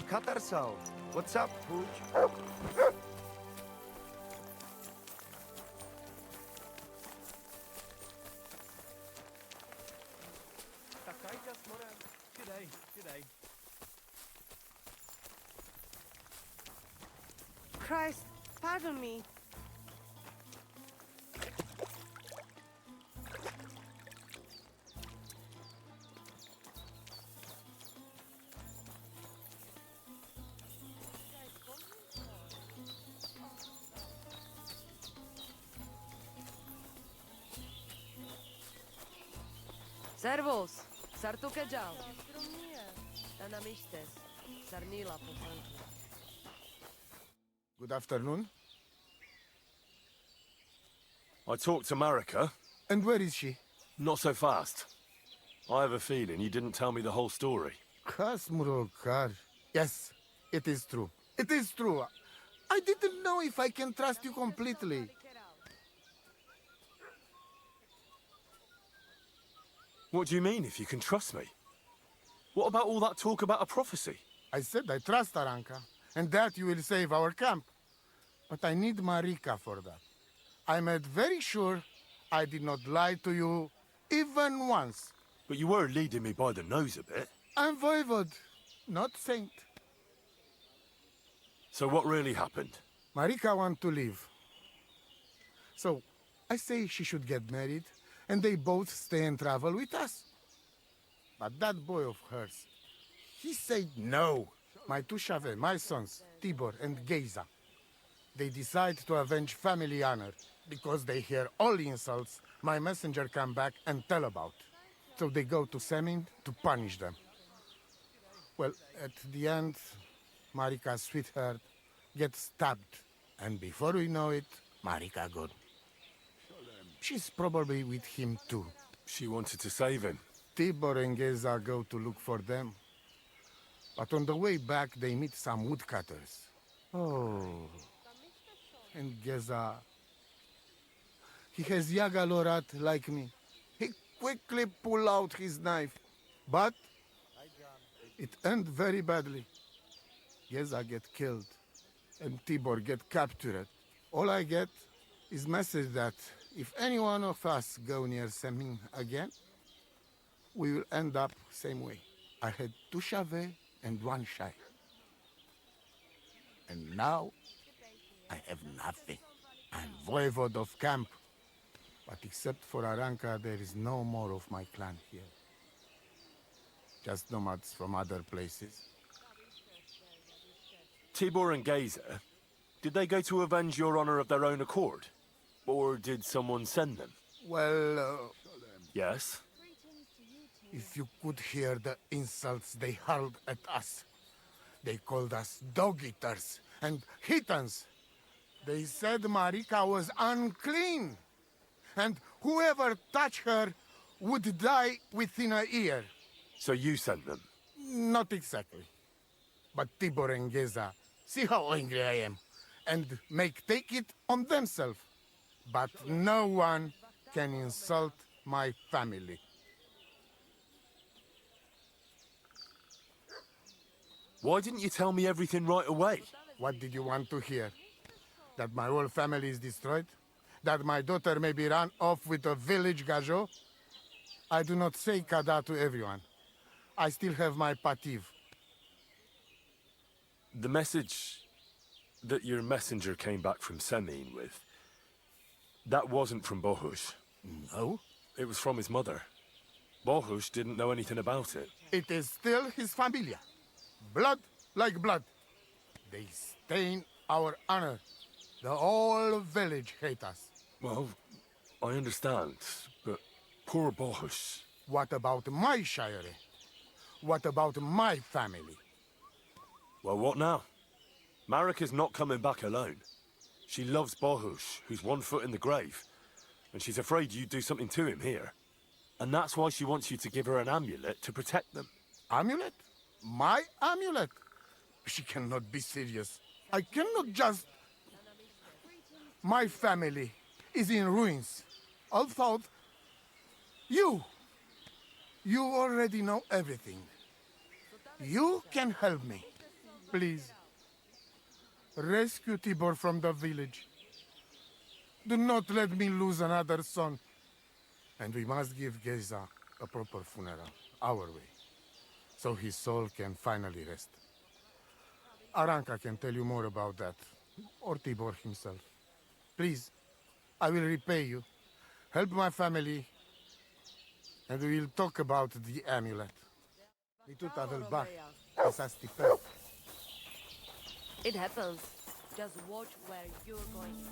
cut ourselves. What's up, Pooch? G'day, g'day. Christ, pardon me. Servus, sartu kedžal. Tanamistes, sarnila poslanku. Good afternoon. I talked to Marika. And where is she? Not so fast. I have a feeling you didn't tell me the whole story. Kasmurokar. Yes, it is true. It is true. I didn't know if I can trust you completely. What do you mean, if you can trust me? What about all that talk about a prophecy? I said I trust Aranka, and that you will save our camp. But I need Marika for that. I made very sure I did not lie to you even once. But you were leading me by the nose a bit. I'm voivod, not saint. So what really happened? Marika wants to leave. So, I say she should get married, and they both stay and travel with us. But that boy of hers, he said no. My two Shave, my sons, Tibor and Geza, they decide to avenge family honor. Because they hear all insults, my messenger come back and tell about. So they go to Semin to punish them. Well, at the end, Marika's sweetheart gets stabbed. And before we know it, Marika gone. She's probably with him too. She wanted to save him. Tibor and Geza go to look for them. But on the way back, they meet some woodcutters. Oh. And Geza... he has Yaga Lorat like me. He quickly pull out his knife. But... it end very badly. Geza get killed. And Tibor get captured. All I get is message that if any one of us go near Semin again, we will end up same way. I had 2 Shave and 1 Shai. And now, I have nothing. I'm voivod of camp. But except for Aranka, there is no more of my clan here. Just nomads from other places. Tibor and Geza, did they go to avenge your honor of their own accord? Or did someone send them? Well, Yes? if you could hear the insults they hurled at us. They called us dog-eaters and hitans. They said Marika was unclean. And whoever touched her would die within a year. So you sent them? Not exactly. But Tibor and Geza, see how angry I am, and take it on themselves. But no one can insult my family. Why didn't you tell me everything right away? What did you want to hear? That my whole family is destroyed? That my daughter may be run off with a village gajo? I do not say kada to everyone. I still have my pativ. The message that your messenger came back from Semin with, that wasn't from Bohush. No? It was from his mother. Bohush didn't know anything about it. It is still his familia. Blood like blood. They stain our honor. The whole village hate us. Well, I understand, but poor Bohush. What about my shire? What about my family? Well, what now? Marika's not coming back alone. She loves Bohush, who's 1 foot in the grave. And she's afraid you'd do something to him here. And that's why she wants you to give her an amulet to protect them. Amulet? My amulet? She cannot be serious. I cannot just... My family is in ruins. Although... You already know everything. You can help me. Please, rescue Tibor from the village. Do not let me lose another son. And we must give Geza a proper funeral, our way, so his soul can finally rest. Aranka can tell you more about that, or Tibor himself. Please, I will repay you. Help my family, and we will talk about the amulet. It happens. Just watch where you're going.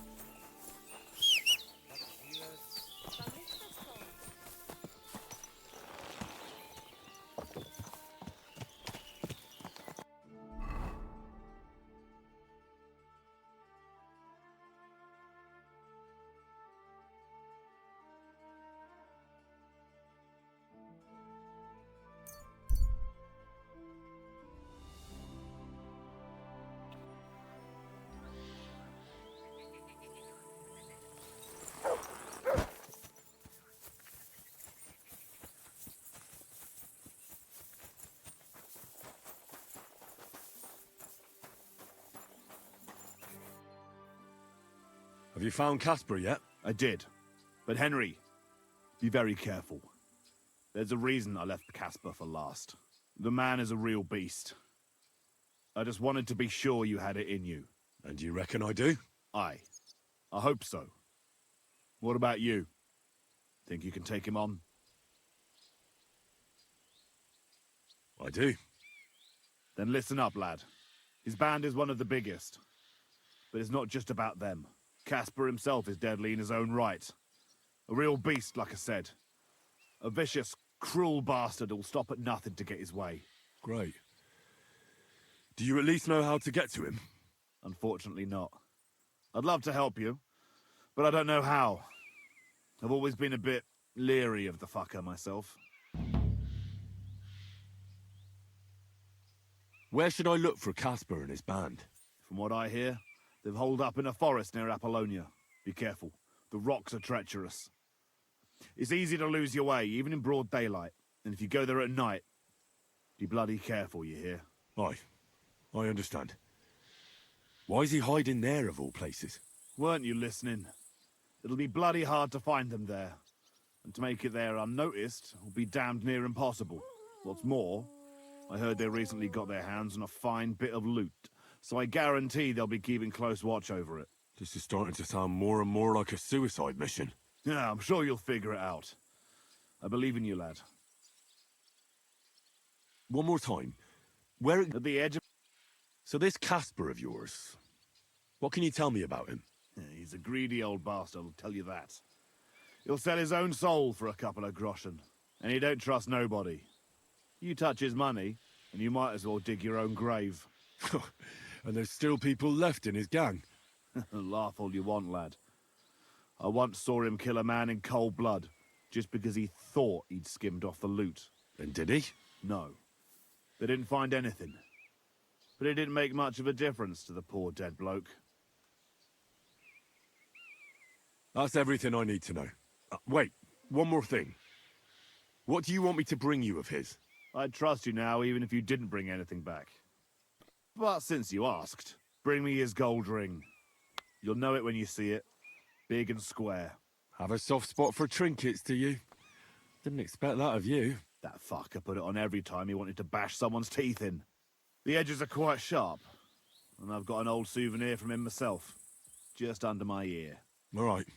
Have you found Casper yet? I did. But Henry, be very careful. There's a reason I left Casper for last. The man is a real beast. I just wanted to be sure you had it in you. And you reckon I do? Aye. I hope so. What about you? Think you can take him on? I do. Then listen up, lad. His band is one of the biggest. But it's not just about them. Casper himself is deadly in his own right. A real beast, like I said. A vicious, cruel bastard who'll stop at nothing to get his way. Great. Do you at least know how to get to him? Unfortunately not. I'd love to help you, but I don't know how. I've always been a bit leery of the fucker myself. Where should I look for Casper and his band? From what I hear, they've holed up in a forest near Apollonia. Be careful. The rocks are treacherous. It's easy to lose your way, even in broad daylight. And if you go there at night, be bloody careful, you hear? Aye, I understand. Why is he hiding there, of all places? Weren't you listening? It'll be bloody hard to find them there. And to make it there unnoticed will be damned near impossible. What's more, I heard they recently got their hands on a fine bit of loot. So I guarantee they'll be keeping close watch over it. This is starting to sound more and more like a suicide mission. Yeah, I'm sure you'll figure it out. I believe in you, lad. One more time. Where... At the edge of... So this Casper of yours, what can you tell me about him? He's a greedy old bastard, I'll tell you that. He'll sell his own soul for a couple of groschen. And he don't trust nobody. You touch his money, and you might as well dig your own grave. And there's still people left in his gang. Laugh all you want, lad. I once saw him kill a man in cold blood, just because he thought he'd skimmed off the loot. And did he? No. They didn't find anything. But it didn't make much of a difference to the poor dead bloke. That's everything I need to know. Wait, one more thing. What do you want me to bring you of his? I'd trust you now, even if you didn't bring anything back. But since you asked, bring me his gold ring. You'll know it when you see it. Big and square. Have a soft spot for trinkets, do you? Didn't expect that of you. That fucker put it on every time he wanted to bash someone's teeth in. The edges are quite sharp. And I've got an old souvenir from him myself. Just under my ear. All right.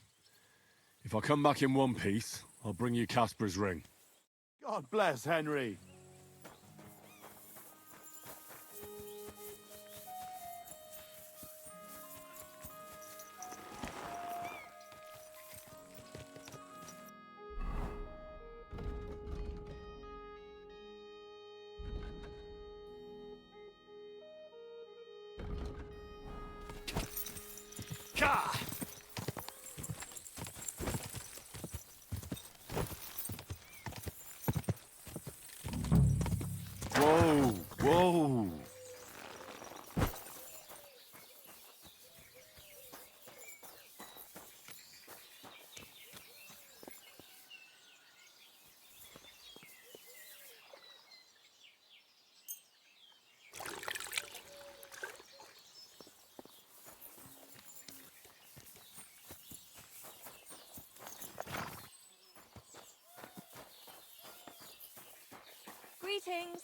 If I come back in one piece, I'll bring you Casper's ring. God bless Henry. Whoa, whoa. Greetings.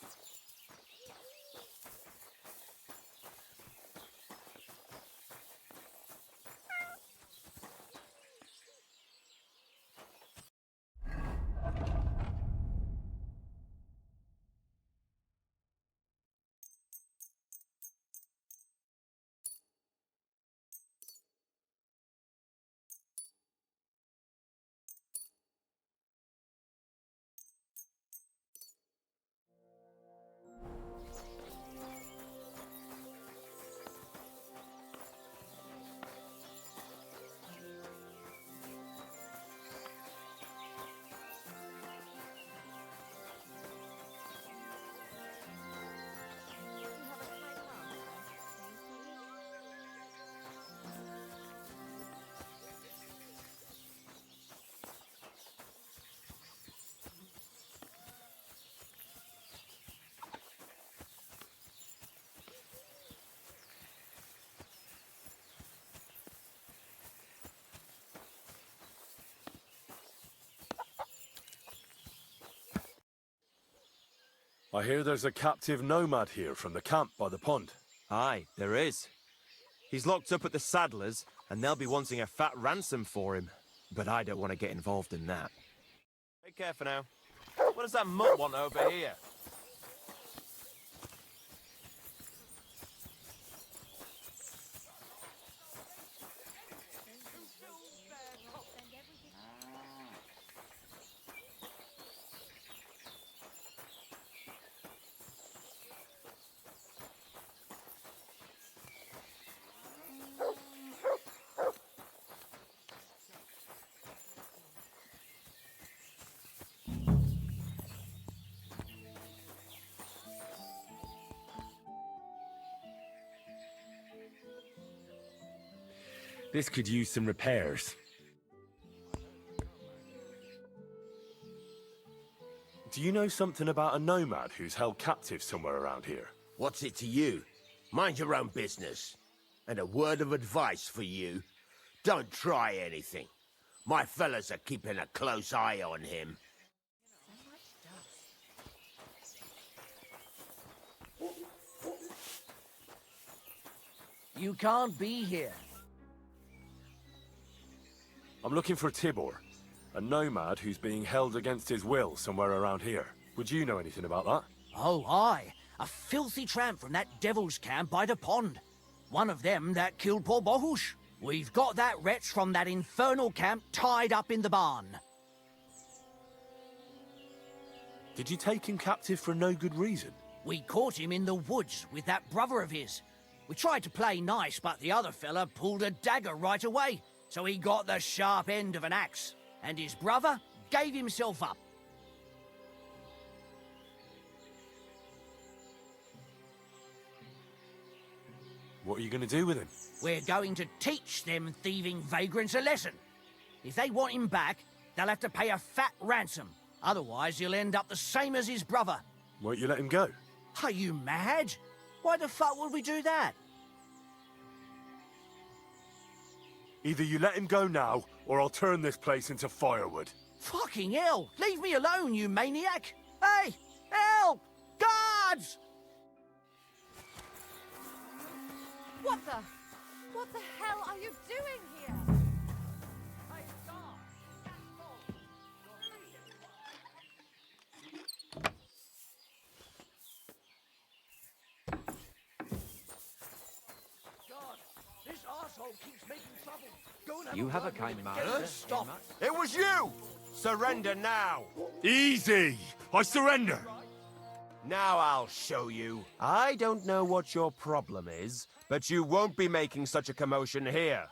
I hear there's a captive nomad here from the camp by the pond. Aye, there is. He's locked up at the saddler's, and they'll be wanting a fat ransom for him. But I don't want to get involved in that. Take care for now. What does that mutt want over here? This could use some repairs. Do you know something about a nomad who's held captive somewhere around here? What's it to you? Mind your own business. And a word of advice for you. Don't try anything. My fellas are keeping a close eye on him. You can't be here. I'm looking for Tibor, a nomad who's being held against his will somewhere around here. Would you know anything about that? Oh, aye. A filthy tramp from that devil's camp by the pond. One of them that killed poor Bohush. We've got that wretch from that infernal camp tied up in the barn. Did you take him captive for no good reason? We caught him in the woods with that brother of his. We tried to play nice, but the other fella pulled a dagger right away. So he got the sharp end of an axe, and his brother gave himself up. What are you going to do with him? We're going to teach them thieving vagrants a lesson. If they want him back, they'll have to pay a fat ransom. Otherwise, he'll end up the same as his brother. Won't you let him go? Are you mad? Why the fuck would we do that? Either you let him go now, or I'll turn this place into firewood. Fucking hell! Leave me alone, you maniac! Hey! Help! Guards! What the hell are you doing here? This arsehole keeps making trouble. Go and You have a word kind with him. master. Get him to stop. It was you! Surrender now! Easy! I surrender! Now I'll show you. I don't know what your problem is, but you won't be making such a commotion here.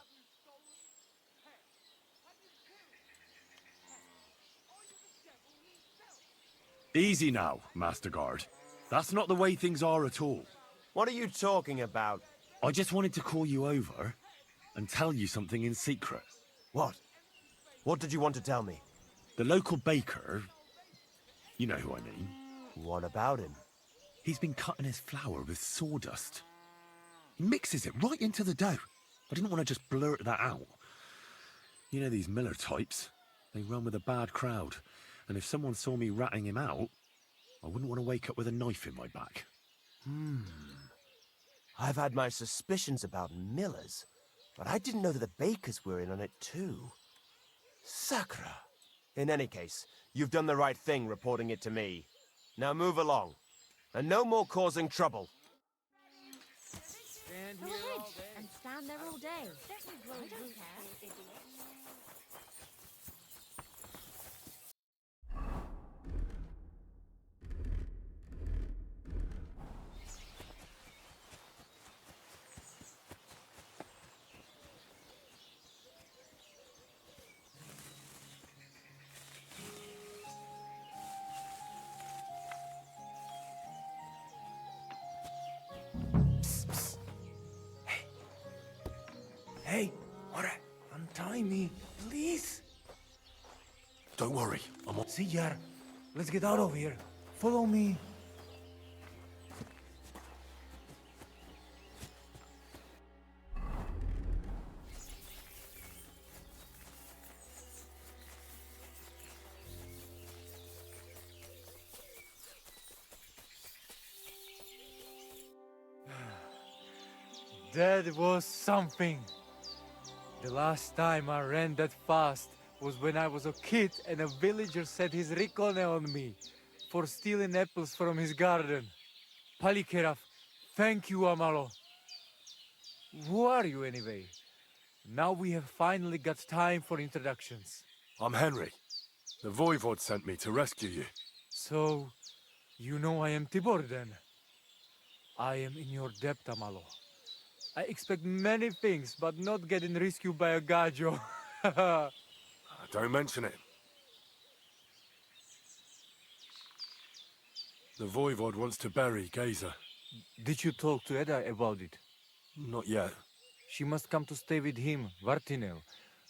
Easy now, Master Guard. That's not the way things are at all. What are you talking about? I just wanted to call you over and tell you something in secret. What? What did you want to tell me? The local baker, you know who I mean, What about him? he's been cutting his flour with sawdust. He mixes it right into the dough. I didn't want to just blurt that out. You know these Miller types, they run with a bad crowd, and if someone saw me ratting him out, I wouldn't want to wake up with a knife in my back. I've had my suspicions about Millers, but I didn't know that the bakers were in on it too. Sacra! In any case, you've done the right thing reporting it to me. Now move along, and no more causing trouble. Go ahead and stand there all day. Don't you grow roots, idiot? Hey, alright, untie me, please. Don't worry, I'm on. See, Yar, let's get out of here. Follow me. That was something. The last time I ran that fast was when I was a kid and a villager set his reckoning on me for stealing apples from his garden. Palikeraf, thank you, Amalo. Who are you anyway? Now we have finally got time for introductions. I'm Henry. The Voivod sent me to rescue you. So, you know I am Tibor then? I am in your debt, Amalo. I expect many things, but not getting rescued by a gajo. Don't mention it. The Voivod wants to bury Geza. Did you talk to Edda about it? Not yet. She must come to stay with him, Vartinel.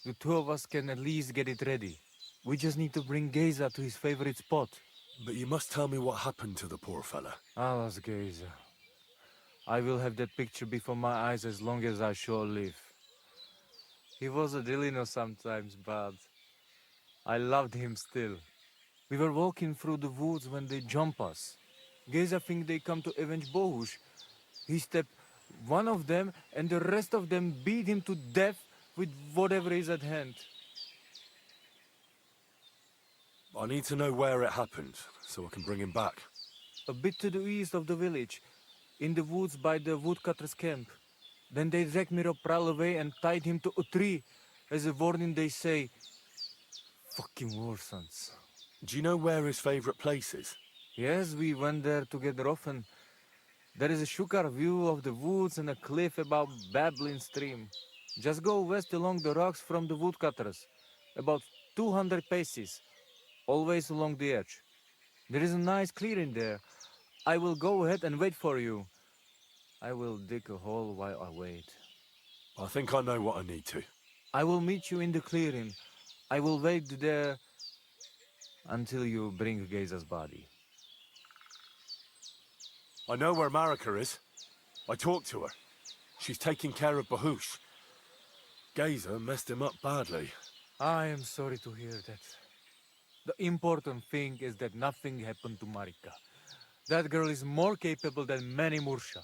The two of us can at least get it ready. We just need to bring Geza to his favorite spot. But you must tell me what happened to the poor fella. Alas, Geza. I will have that picture before my eyes as long as I shall live. He was a Delino sometimes, but I loved him still. We were walking through the woods when they jump us. Geza think they come to avenge Bohush. He stepped one of them, and the rest of them beat him to death with whatever is at hand. I need to know where it happened, so I can bring him back. A bit to the east of the village, in the woods by the woodcutter's camp. Then they dragged Miropral away and tied him to a tree. As a warning, they say, fucking warsons. Do you know where his favorite place is? Yes, we went there together often. There is a shukar view of the woods and a cliff above babbling stream. Just go west along the rocks from the woodcutters. About 200 paces, always along the edge. There is a nice clearing there. I will go ahead and wait for you. I will dig a hole while I wait. I think I know what I need to. I will meet you in the clearing. I will wait there until you bring Geza's body. I know where Marika is. I talked to her. She's taking care of Bahush. Geza messed him up badly. I am sorry to hear that. The important thing is that nothing happened to Marika. That girl is more capable than many Mursha.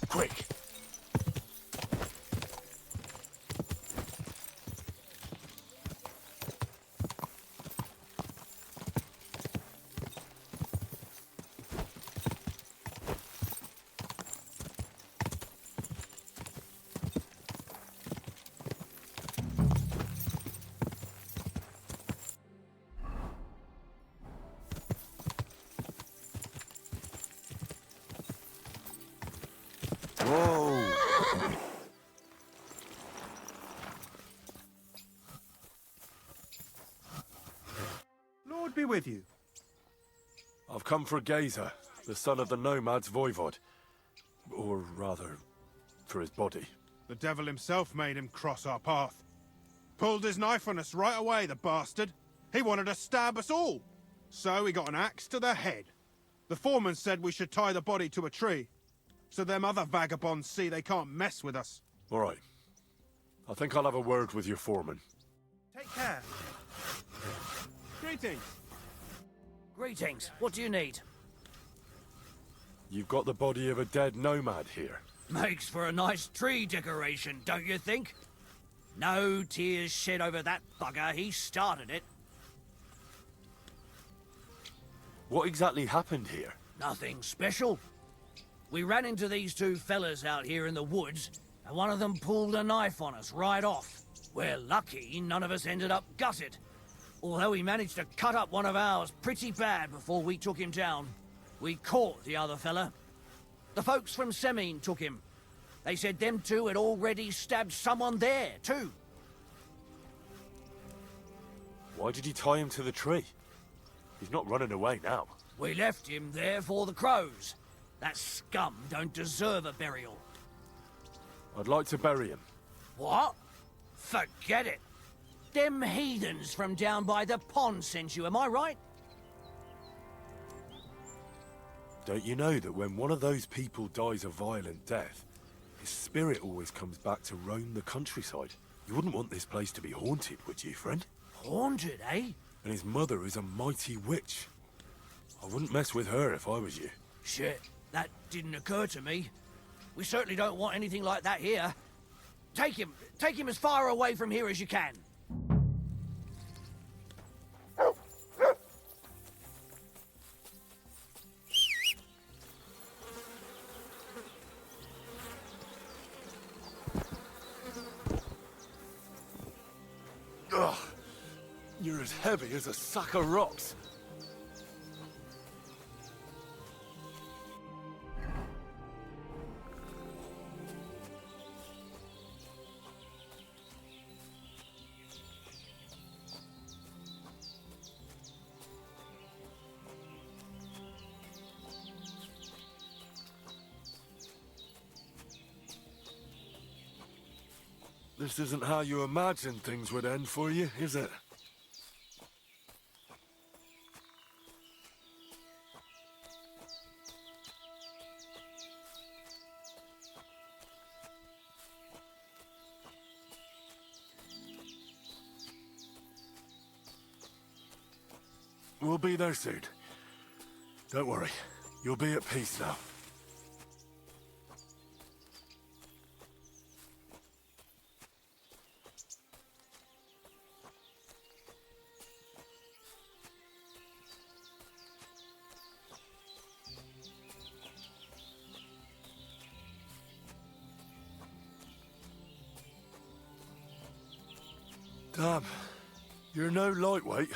Quick! Whoa! Lord be with you. I've come for Geza, the son of the nomad's Voivod. Or rather, for his body. The devil himself made him cross our path. Pulled his knife on us right away, the bastard. He wanted to stab us all. So he got an axe to the head. The foreman said we should tie the body to a tree, so them other vagabonds see they can't mess with us. All right. I think I'll have a word with your foreman. Take care. Greetings. Greetings. What do you need? You've got the body of a dead nomad here. Makes for a nice tree decoration, don't you think? No tears shed over that bugger. He started it. What exactly happened here? Nothing special. We ran into these two fellas out here in the woods, and one of them pulled a knife on us right off. We're lucky none of us ended up gutted, although he managed to cut up one of ours pretty bad before we took him down. We caught the other fella. The folks from Semine took him. They said them two had already stabbed someone there, too. Why did you tie him to the tree? He's not running away now. We left him there for the crows. That scum don't deserve a burial. I'd like to bury him. What? Forget it. Them heathens from down by the pond sent you, am I right? Don't you know that when one of those people dies a violent death, his spirit always comes back to roam the countryside? You wouldn't want this place to be haunted, would you, friend? Haunted, eh? And his mother is a mighty witch. I wouldn't mess with her if I was you. Shit, that didn't occur to me. We certainly don't want anything like that here. Take him as far away from here as you can. Ugh, you're as heavy as a sack of rocks. This isn't how you imagined things would end for you, is it? We'll be there soon. Don't worry. You'll be at peace now. Damn, you're no lightweight.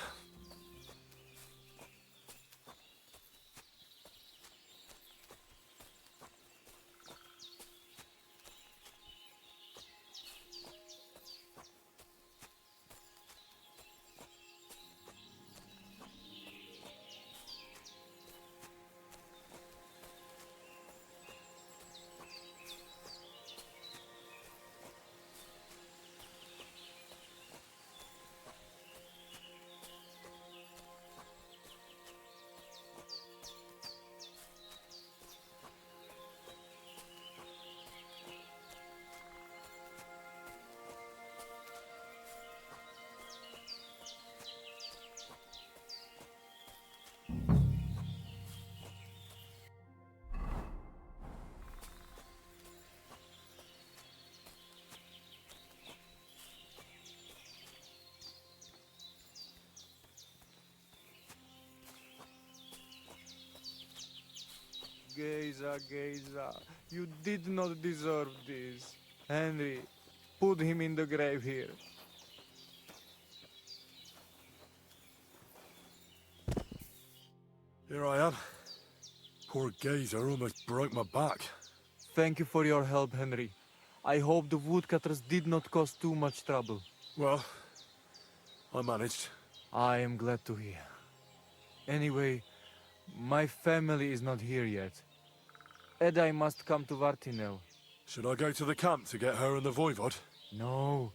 Geza, Geza, you did not deserve this. Henry, put him in the grave here. Here I am. Poor Gazer almost broke my back. Thank you for your help, Henry. I hope the woodcutters did not cause too much trouble. Well, I managed. I am glad to hear. Anyway, my family is not here yet. Edai must come to Vartinel. Should I go to the camp to get her and the voivod? No,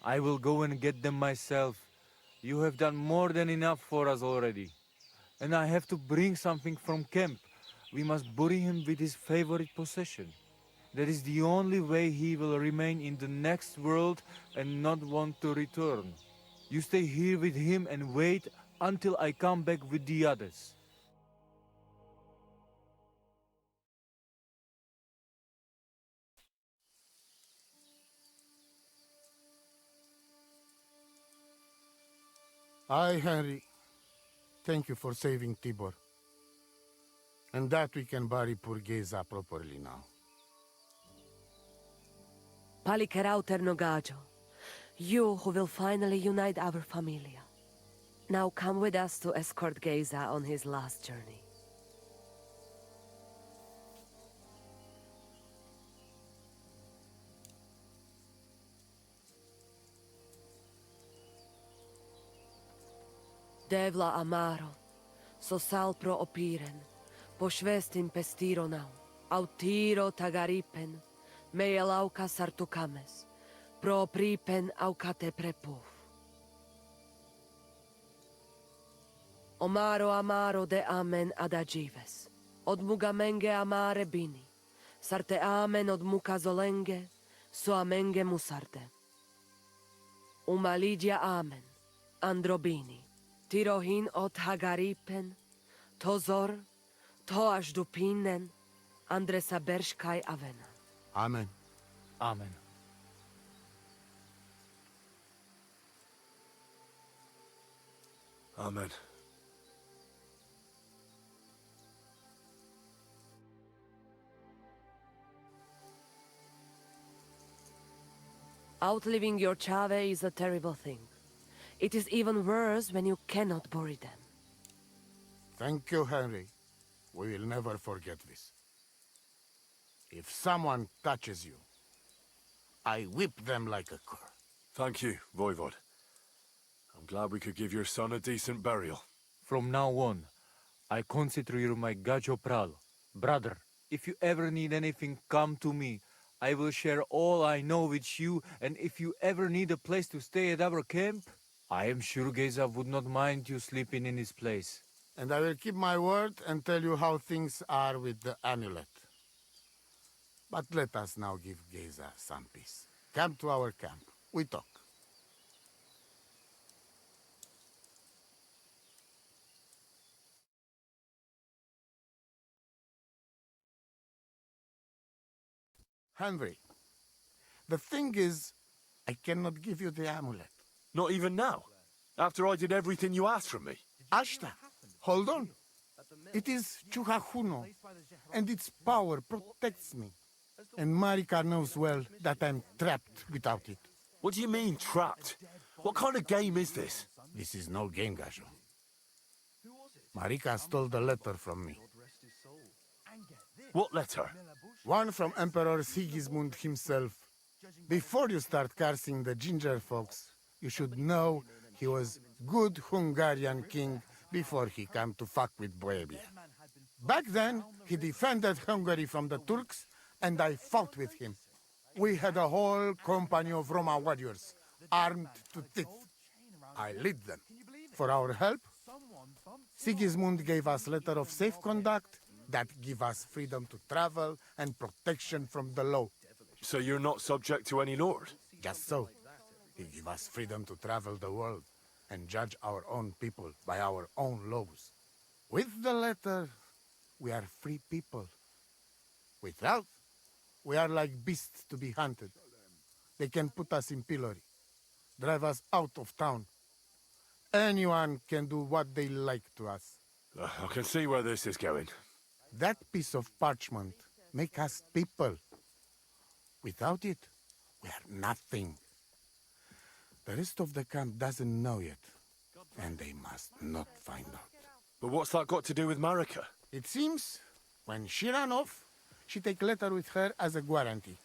I will go and get them myself. You have done more than enough for us already. And I have to bring something from camp. We must bury him with his favorite possession. That is the only way he will remain in the next world and not want to return. You stay here with him and wait until I come back with the others. I, Henry, thank you for saving Tibor. And that we can bury poor Geza properly now. Palikerauter Nogajo, you who will finally unite our familia. Now come with us to escort Geza on his last journey. Devla amaro, so sal pro opiren, po švestin pestironau, autiro tagaripen, meelauka sartukames, pro pripen aukate prepuf. Omaro amaro de amen adagives, od mugamenge amare bini, sarte amen od muka zolenge, so amenge musarte. Umalidia amen, androbini. Tirohin od Hagaripen, Tozor, Toaš Dupinen, Andresa Berškaj Avena. Amen. Amen. Amen. Outliving your chave is a terrible thing. It is even worse when you cannot bury them. Thank you, Henry. We will never forget this. If someone touches you, I whip them like a cur. Thank you, voivod. I'm glad we could give your son a decent burial. From now on, I consider you my Gajo Pral. Brother, if you ever need anything, come to me. I will share all I know with you, and if you ever need a place to stay at our camp, I am sure Geza would not mind you sleeping in his place. And I will keep my word and tell you how things are with the amulet. But let us now give Geza some peace. Come to our camp. We talk. Henry, the thing is, I cannot give you the amulet. Not even now? After I did everything you asked from me? Ashta, hold on. It is Chuhahuno, and its power protects me. And Marika knows well that I'm trapped without it. What do you mean, trapped? What kind of game is this? This is no game, Gajo. Marika stole the letter from me. What letter? One from Emperor Sigismund himself. Before you start cursing the ginger folks, you should know he was good Hungarian king before he came to fuck with Bohemia. Back then, he defended Hungary from the Turks, and I fought with him. We had a whole company of Roma warriors, armed to teeth. I lead them. For our help, Sigismund gave us letter of safe conduct that give us freedom to travel and protection from the law. So you're not subject to any lord? Just so. He give us freedom to travel the world and judge our own people by our own laws. With the letter, we are free people. Without, we are like beasts to be hunted. They can put us in pillory, drive us out of town. Anyone can do what they like to us. I can see where this is going. That piece of parchment make us people. Without it, we are nothing. The rest of the camp doesn't know yet, and they must not find out. But what's that got to do with Marika? It seems, when she ran off, she take letter with her as a guarantee,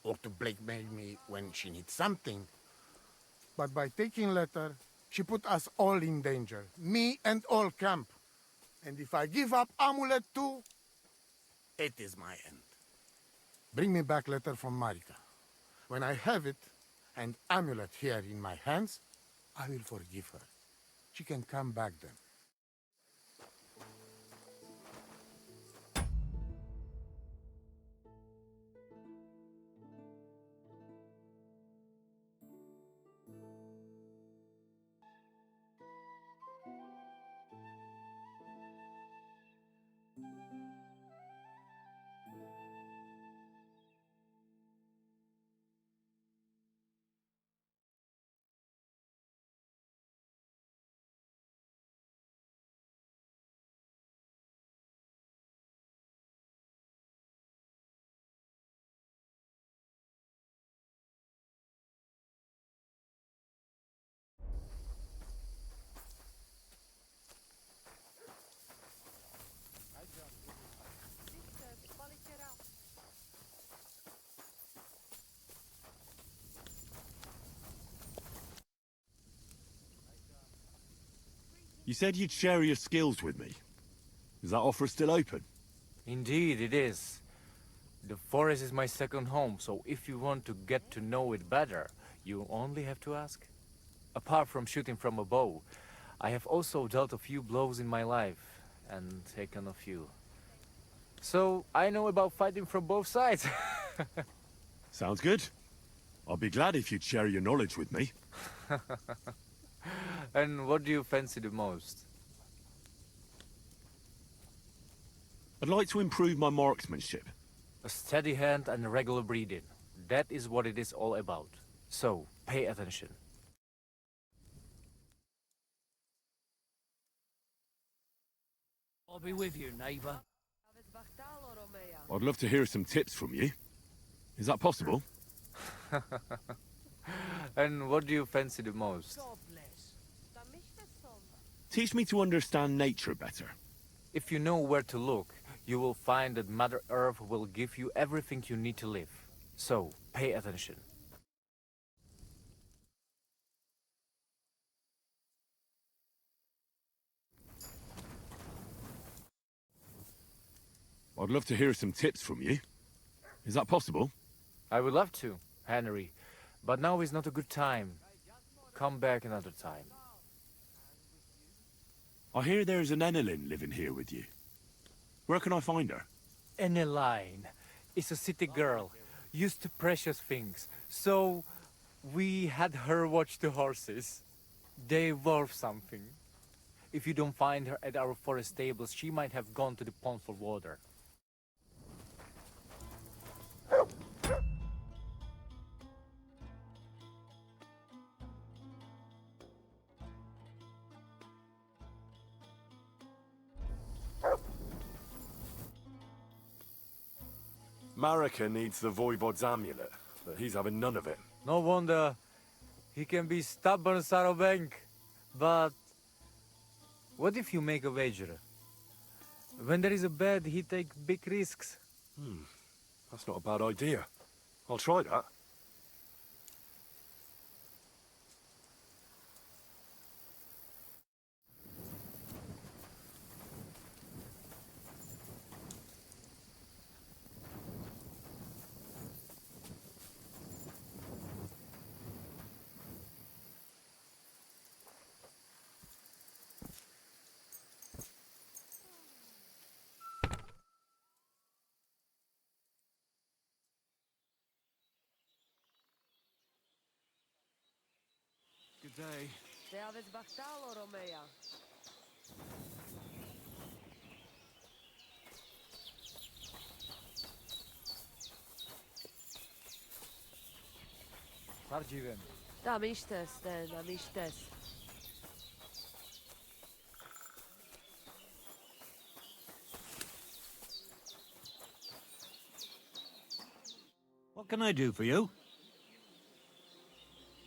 or to blackmail me when she needs something. But by taking letter, she put us all in danger, me and all camp. And if I give up amulet too, it is my end. Bring me back letter from Marika. When I have it, and amulet here in my hands, I will forgive her. She can come back then. You said you'd share your skills with me. Is that offer still open? Indeed, it is. The forest is my second home, so if you want to get to know it better, you only have to ask. Apart from shooting from a bow, I have also dealt a few blows in my life, and taken a few. So, I know about fighting from both sides. Sounds good. I'll be glad if you'd share your knowledge with me. And what do you fancy the most? I'd like to improve my marksmanship. A steady hand and regular breathing. That is what it is all about. So, pay attention. I'll be with you, neighbor. I'd love to hear some tips from you. Is that possible? And what do you fancy the most? God bless. Teach me to understand nature better. If you know where to look, you will find that Mother Earth will give you everything you need to live. So, pay attention. I'd love to hear some tips from you. Is that possible? I would love to, Henry, but now is not a good time. Come back another time. I hear there's an Enelin living here with you. Where can I find her? Eneline is a city girl, used to precious things, so we had her watch the horses. They worth something. If you don't find her at our forest stables, she might have gone to the pond for water. Marika needs the Voivod's amulet, but he's having none of it. No wonder. He can be stubborn, Sarobank. But what if you make a wager? When there is a bet, he takes big risks. That's not a bad idea. I'll try that. Good day. Sardziwem. Tam ishtes, then, tam ishtes. What can I do for you?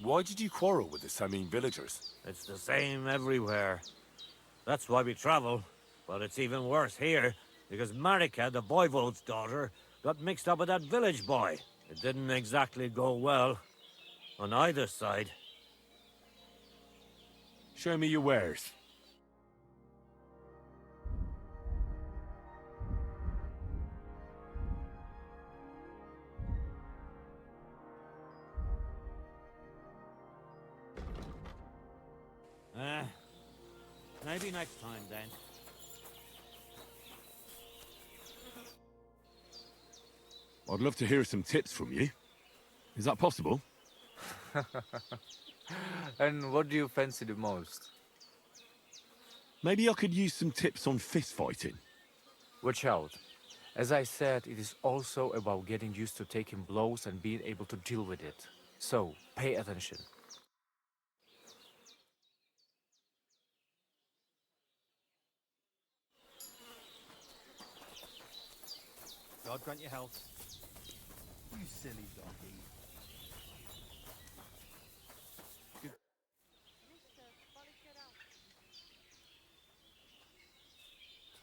Why did you quarrel with the Samin villagers? It's the same everywhere. That's why we travel. But it's even worse here, because Marika, the Voivode's daughter, got mixed up with that village boy. It didn't exactly go well on either side. Show me your wares. Maybe next time, then. I'd love to hear some tips from you. Is that possible? And what do you fancy the most? Maybe I could use some tips on fist fighting. Watch out. As I said, it is also about getting used to taking blows and being able to deal with it. So, pay attention. God grant you health. You silly doggy.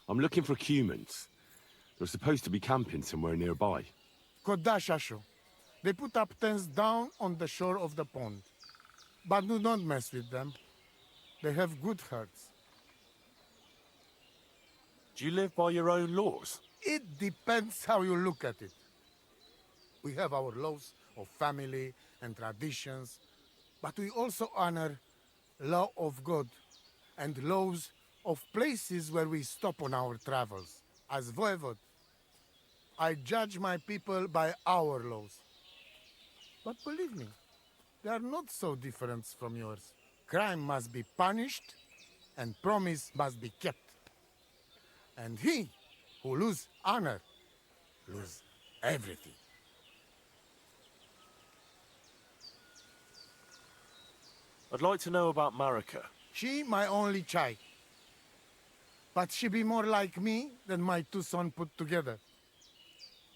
I'm looking for humans. They're supposed to be camping somewhere nearby. Kodashasho. They put up tents down on the shore of the pond. But do not mess with them. They have good hearts. Do you live by your own laws? It depends how you look at it. We have our laws of family and traditions, but we also honor law of God and laws of places where we stop on our travels. As voivod, I judge my people by our laws. But believe me, they are not so different from yours. Crime must be punished, and promise must be kept. And he who lose honor, lose everything. I'd like to know about Marika. She my only child. But she be more like me than my two sons put together.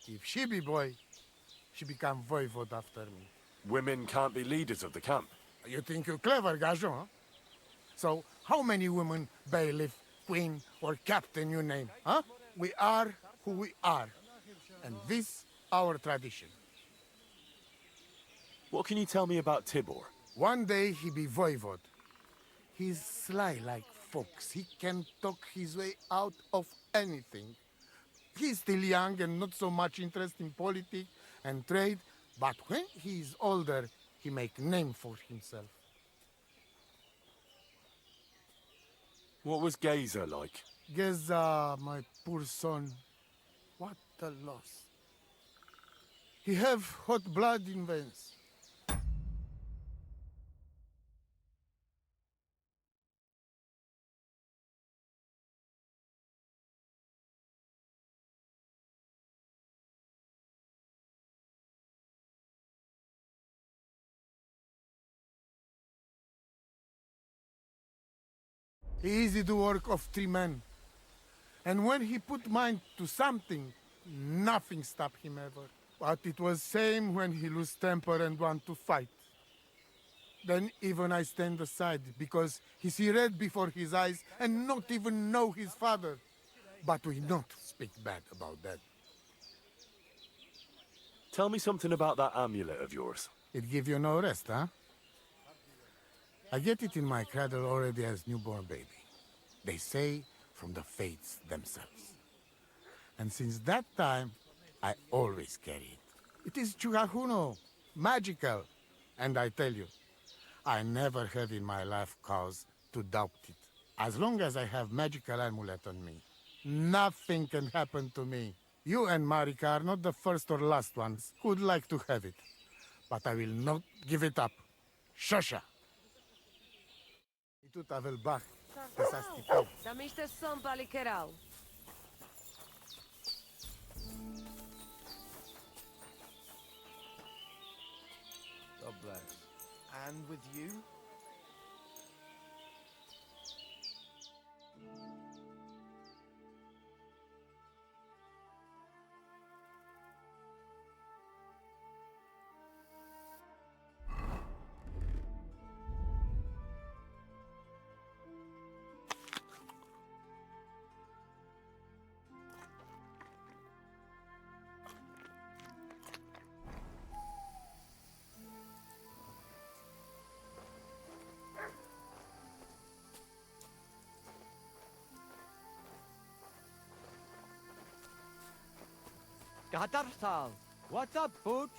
If she be boy, she become voivod after me. Women can't be leaders of the camp. You think you're clever, Gajon, huh? So, how many women, bailiff, queen, or captain you name, huh? We are who we are. And this, our tradition. What can you tell me about Tibor? One day he be voivod. He's sly like fox. He can talk his way out of anything. He's still young and not so much interested in politics and trade, but when he is older, he make name for himself. What was Geza like? Geza, my poor son, what a loss. He have hot blood in veins. Easy to work of 3 men. And when he put mind to something, nothing stopped him ever. But it was same when he lose temper and want to fight. Then even I stand aside, because he see red before his eyes and not even know his father. But we not speak bad about that. Tell me something about that amulet of yours. It give you no rest, huh? I get it in my cradle already as newborn baby. They say from the fates themselves. And since that time, I always carry it. It is Chugahuno, magical. And I tell you, I never had in my life cause to doubt it. As long as I have magical amulet on me, nothing can happen to me. You and Marika are not the first or last ones who'd like to have it. But I will not give it up. Shosha! Tu tavel bach, te sastipau. Da miște son palikerau. God bless. And with you? Gadarthal, what's up, Pooch?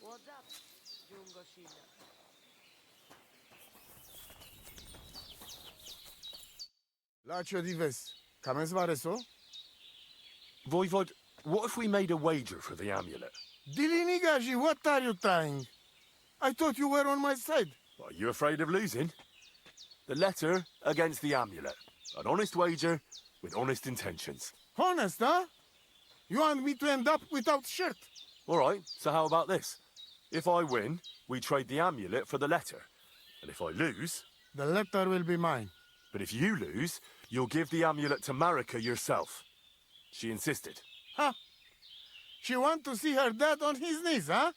What's up, Jungoshina? Lacio dives. Kames vareso? Voivod, what if we made a wager for the amulet? Dilinigaji, what are you trying? I thought you were on my side. Are you afraid of losing? The letter against the amulet. An honest wager with honest intentions. Honest, huh? You want me to end up without shirt? All right, so how about this? If I win, we trade the amulet for the letter. And if I lose... The letter will be mine. But if you lose, you'll give the amulet to Marika yourself. She insisted. Huh? She want to see her dad on his knees, huh?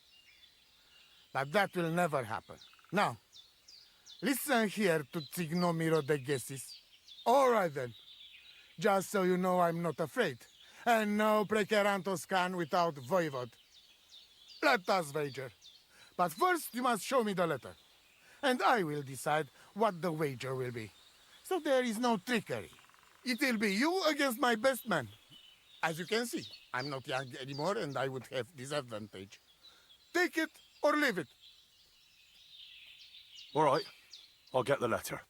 But that will never happen. Now, listen here to Tsignomiro de Gesis. All right then. Just so you know I'm not afraid. And no precarantos can without voivod. Let us wager. But first you must show me the letter. And I will decide what the wager will be. So there is no trickery. It will be you against my best man. As you can see, I'm not young anymore and I would have disadvantage. Take it or leave it. All right, I'll get the letter.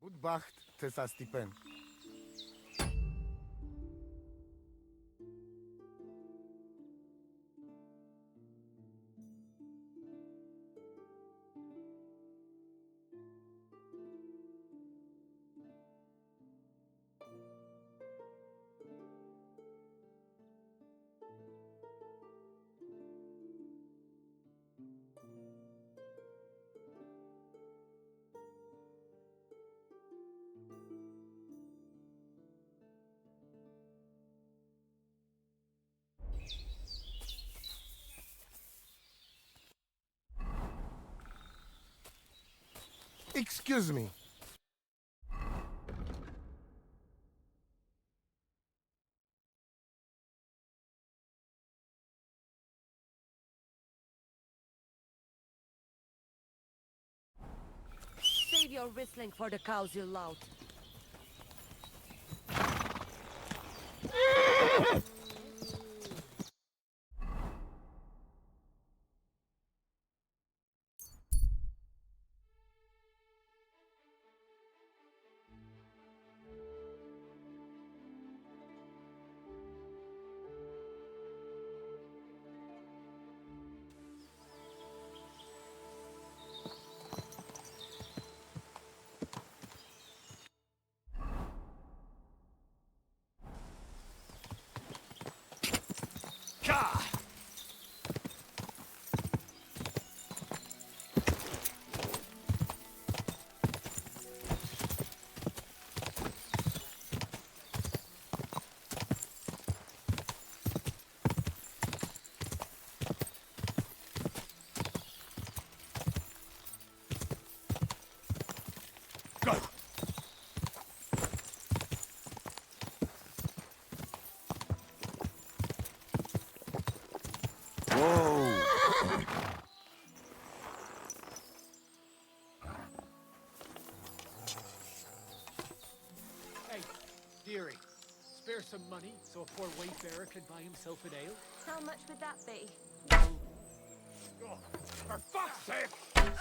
Good bacht, Tessa Stipen. Excuse me. Save your whistling for the cows you lout. Dearie, spare some money so a poor wayfarer can buy himself an ale? How much would that be? Oh, for fuck's sake!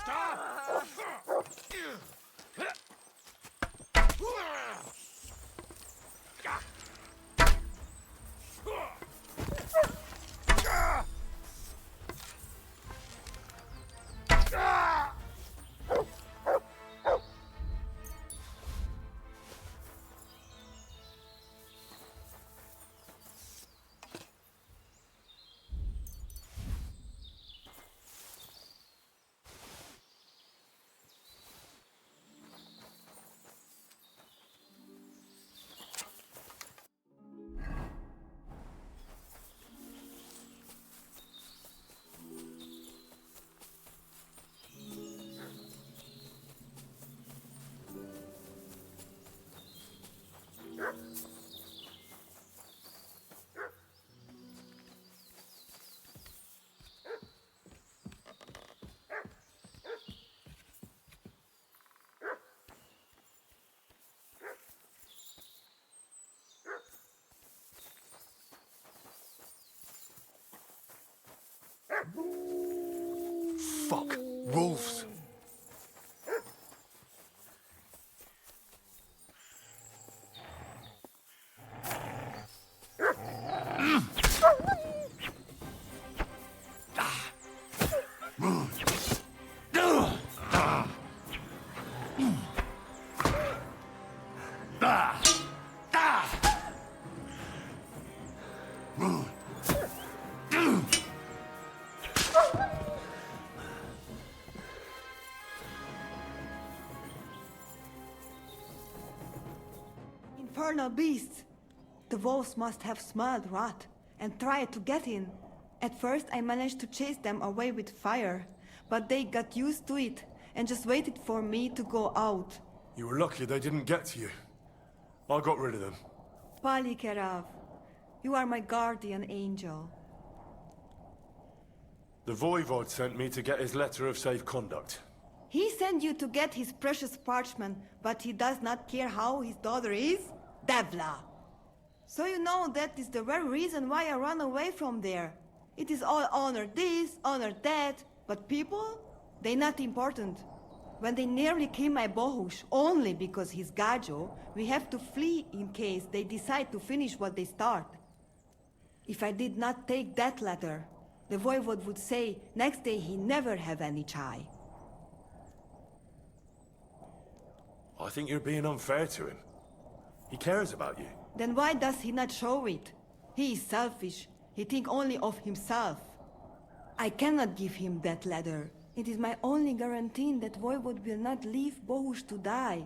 Stop! Wolves! Infernal beasts! The wolves must have smelled rot and tried to get in. At first I managed to chase them away with fire, but they got used to it and just waited for me to go out. You were lucky they didn't get to you. I got rid of them. Palikerav, you are my guardian angel. The Voivod sent me to get his letter of safe conduct. He sent you to get his precious parchment, but he does not care how his daughter is? Devla! So you know that is the very reason why I run away from there. It is all honor this, honor that, but people? They not important. When they nearly kill my Bohush, only because he's Gajo, we have to flee in case they decide to finish what they start. If I did not take that letter, the Voivod would say next day he never have any chai. I think you're being unfair to him. He cares about you. Then why does he not show it? He is selfish. He think only of himself. I cannot give him that letter. It is my only guarantee that Voivod will not leave Bohush to die.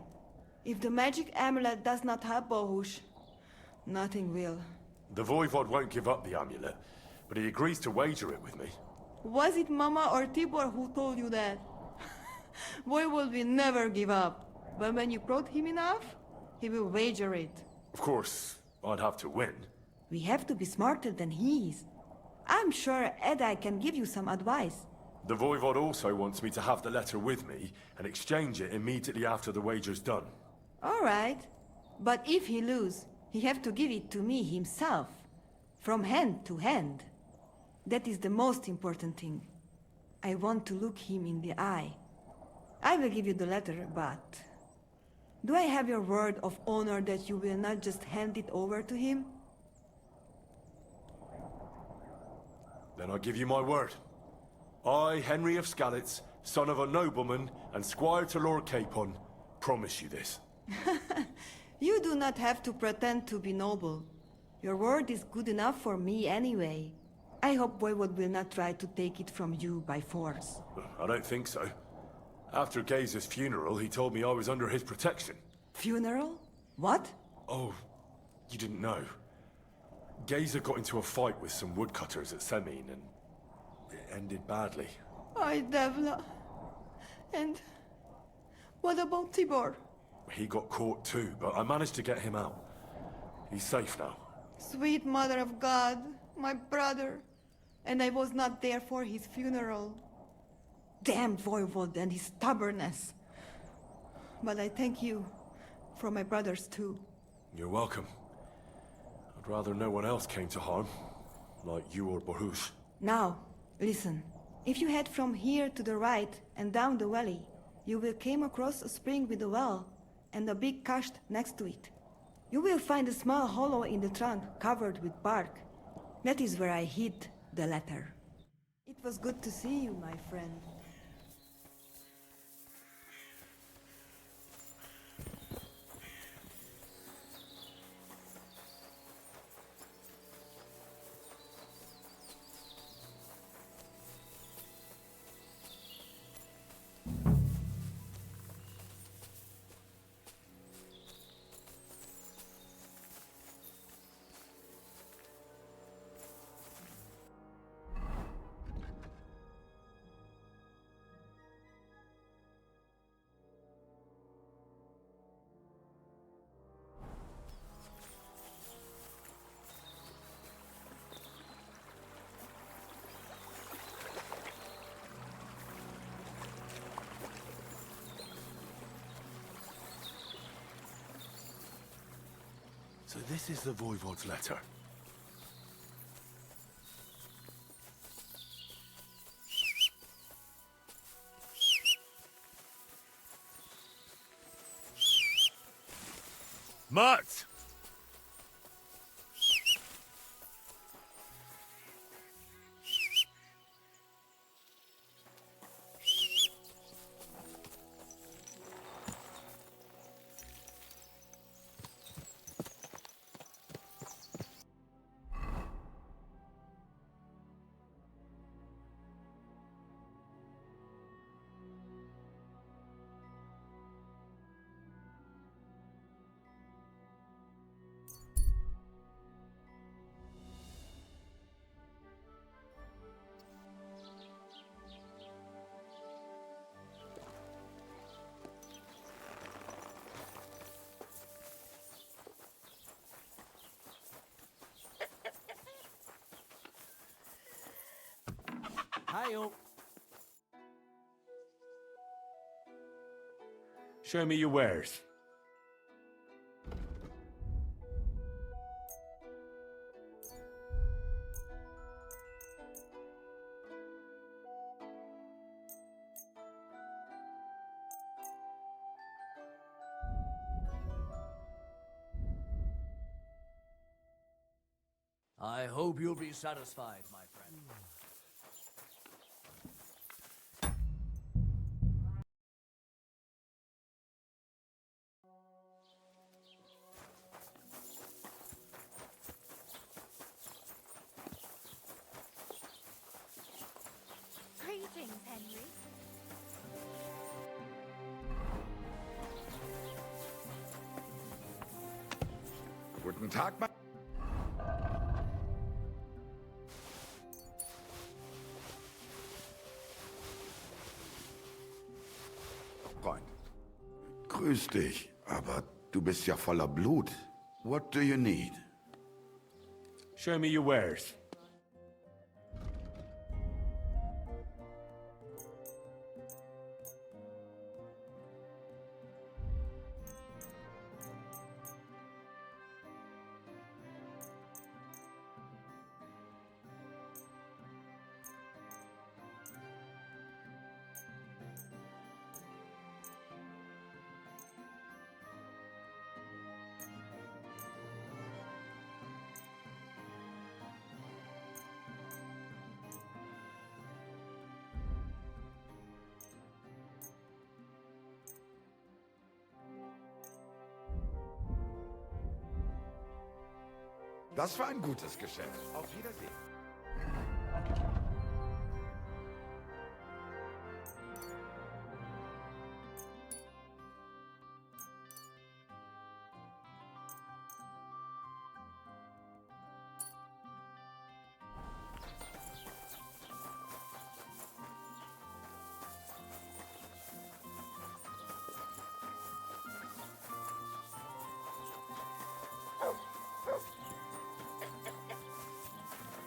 If the magic amulet does not help Bohush, nothing will. The Voivod won't give up the amulet, but he agrees to wager it with me. Was it Mama or Tibor who told you that? Voivod will never give up. But when you prod him enough, he will wager it. Of course, I'd have to win. We have to be smarter than he is. I'm sure Edai can give you some advice. The Voivod also wants me to have the letter with me and exchange it immediately after the wager's done. All right. But if he lose, he have to give it to me himself. From hand to hand. That is the most important thing. I want to look him in the eye. I will give you the letter, but... do I have your word of honor that you will not just hand it over to him? Then I give you my word. I, Henry of Skalitz, son of a nobleman and squire to Lord Capon, promise you this. You do not have to pretend to be noble. Your word is good enough for me anyway. I hope Voivod will not try to take it from you by force. I don't think so. After Geza's funeral, he told me I was under his protection. Funeral? What? Oh, you didn't know. Geza got into a fight with some woodcutters at Semin, and it ended badly. Ay, Devla. And what about Tibor? He got caught too, but I managed to get him out. He's safe now. Sweet Mother of God, my brother. And I was not there for his funeral. Damn Voivod and his stubbornness. But I thank you for my brothers too. You're welcome. I'd rather no one else came to harm, like you or Bohush. Now, listen. If you head from here to the right and down the valley, you will come across a spring with a well and a big kasht next to it. You will find a small hollow in the trunk covered with bark. That is where I hid the letter. It was good to see you, my friend. So this is the Voivod's letter. Mutt! Hail. Show me your wares. I hope you'll be satisfied, my friend. Greetings, Henry. Guten Tag, mein... Freund. Grüß dich, aber du bist ja voller Blut. What do you need? Show me your wares. Das war ein gutes Geschäft. Auf Wiedersehen.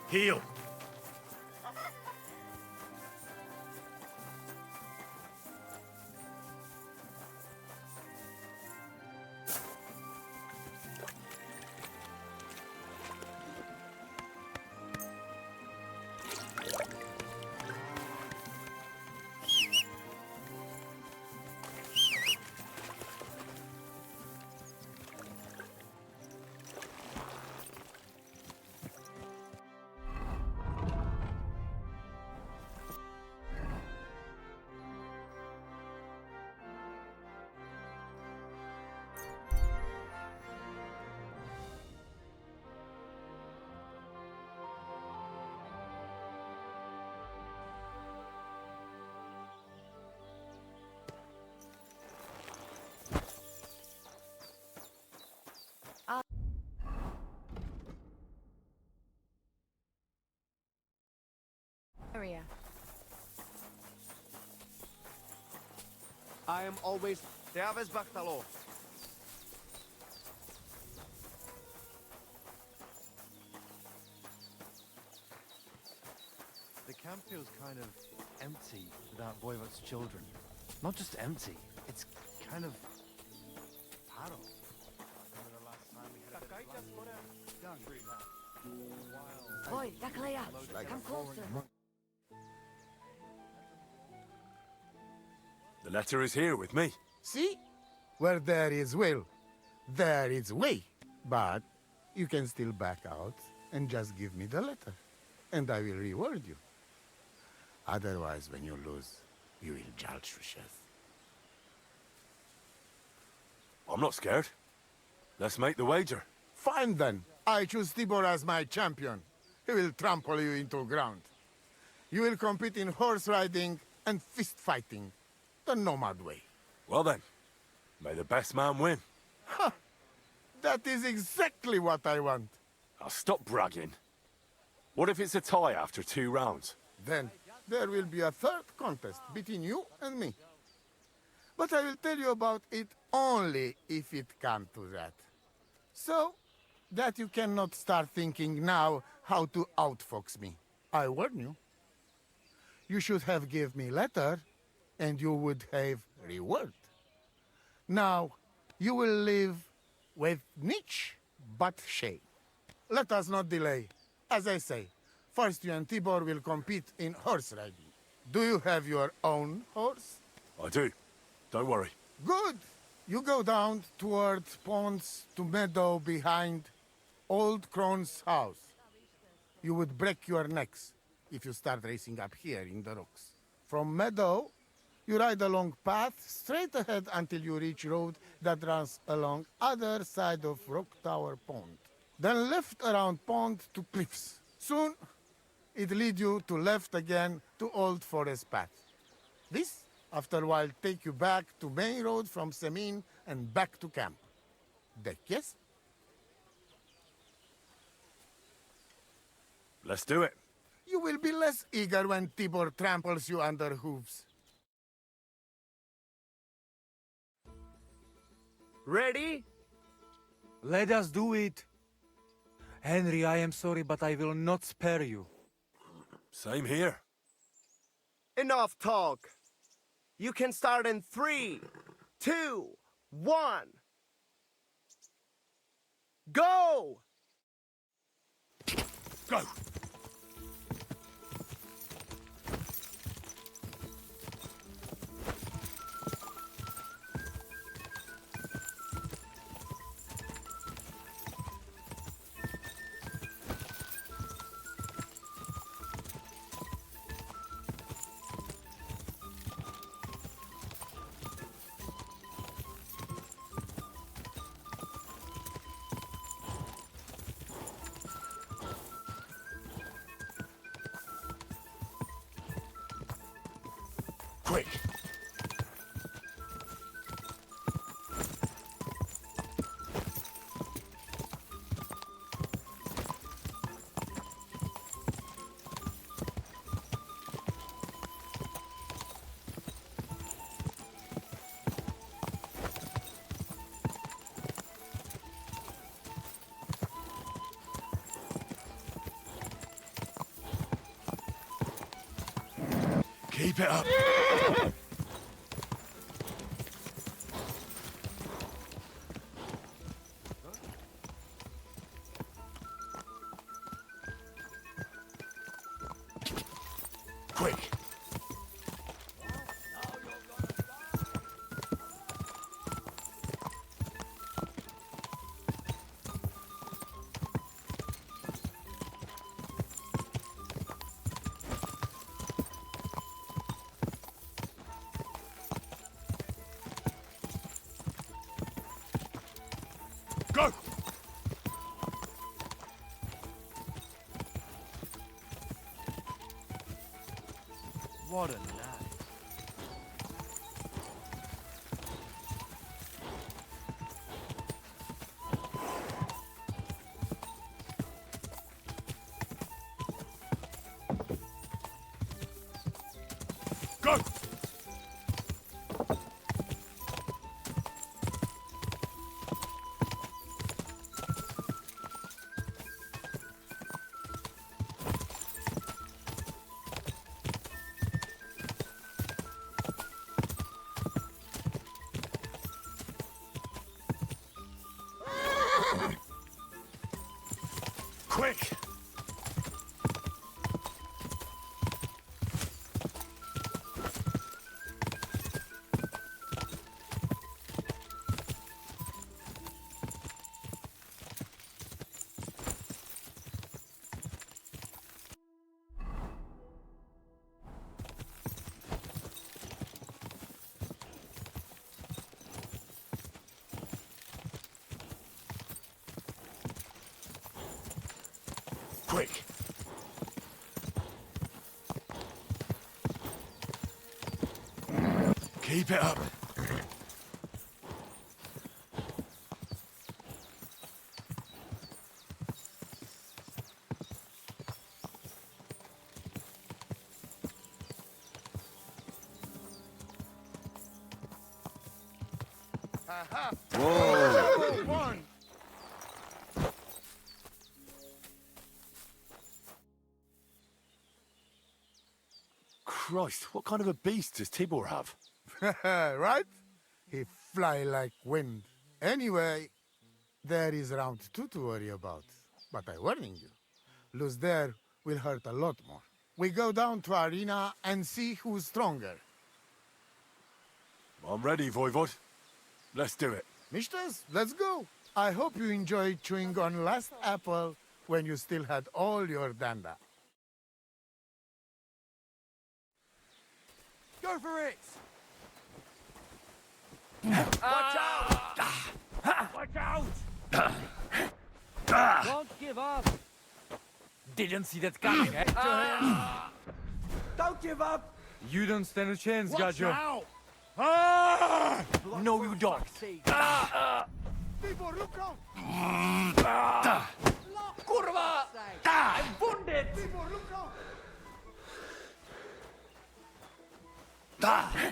Heel. Area. I am always Favours Bartalo. The camp feels kind of empty without Voivod's children. Not just empty, it's kind of paro. Remember the last time we had a bit of Boy, Daklaya, come closer. The letter is here with me. See? Where there is will, there is way. But you can still back out and just give me the letter, and I will reward you. Otherwise, when you lose, you will judge yourself. I'm not scared. Let's make the wager. Fine then. I choose Tibor as my champion. He will trample you into ground. You will compete in horse riding and fist fighting, the nomad way. Well then, may the best man win. Ha! That is exactly what I want. Now stop bragging. What if it's a tie after 2 rounds? Then there will be a third contest between you and me. But I will tell you about it only if it comes to that. So that you cannot start thinking now how to outfox me. I warn you. You should have give me letter, and you would have reward. Now, you will live with niche but shame. Let us not delay. As I say, first you and Tibor will compete in horse riding. Do you have your own horse? I do. Don't worry. Good. You go down toward ponds to meadow behind Old Crone's house. You would break your necks if you start racing up here in the rocks. From meadow, you ride along path straight ahead until you reach road that runs along other side of Rock Tower Pond. Then left around pond to cliffs. Soon, it lead you to left again to Old Forest Path. This, after a while, take you back to main road from Semin and back to camp. Deck, yes? Let's do it. You will be less eager when Tibor tramples you under hooves. Ready? Let us do it. Henry, I am sorry, but I will not spare you. Same here. Enough talk. You can start in 3, 2, 1. Go! Go! Quick! Keep it up! Quick! Go! What a lad. Go! Quick! quick. Keep it up. Whoa! One. Christ, what kind of a beast does Tibor have? Right? He fly like wind. Anyway, there is round 2 to worry about. But I warning you, lose there will hurt a lot more. We go down to arena and see who's stronger. I'm ready, Voivod. Let's do it. Mistress, let's go. I hope you enjoyed chewing on last apple when you still had all your danda. Go for it! Watch out! Watch out! Don't give up! Didn't see that coming, eh? Don't give up! You don't stand a chance, Gajo. No, you don't. People, look out! Kurva! I'm wounded! People, look out!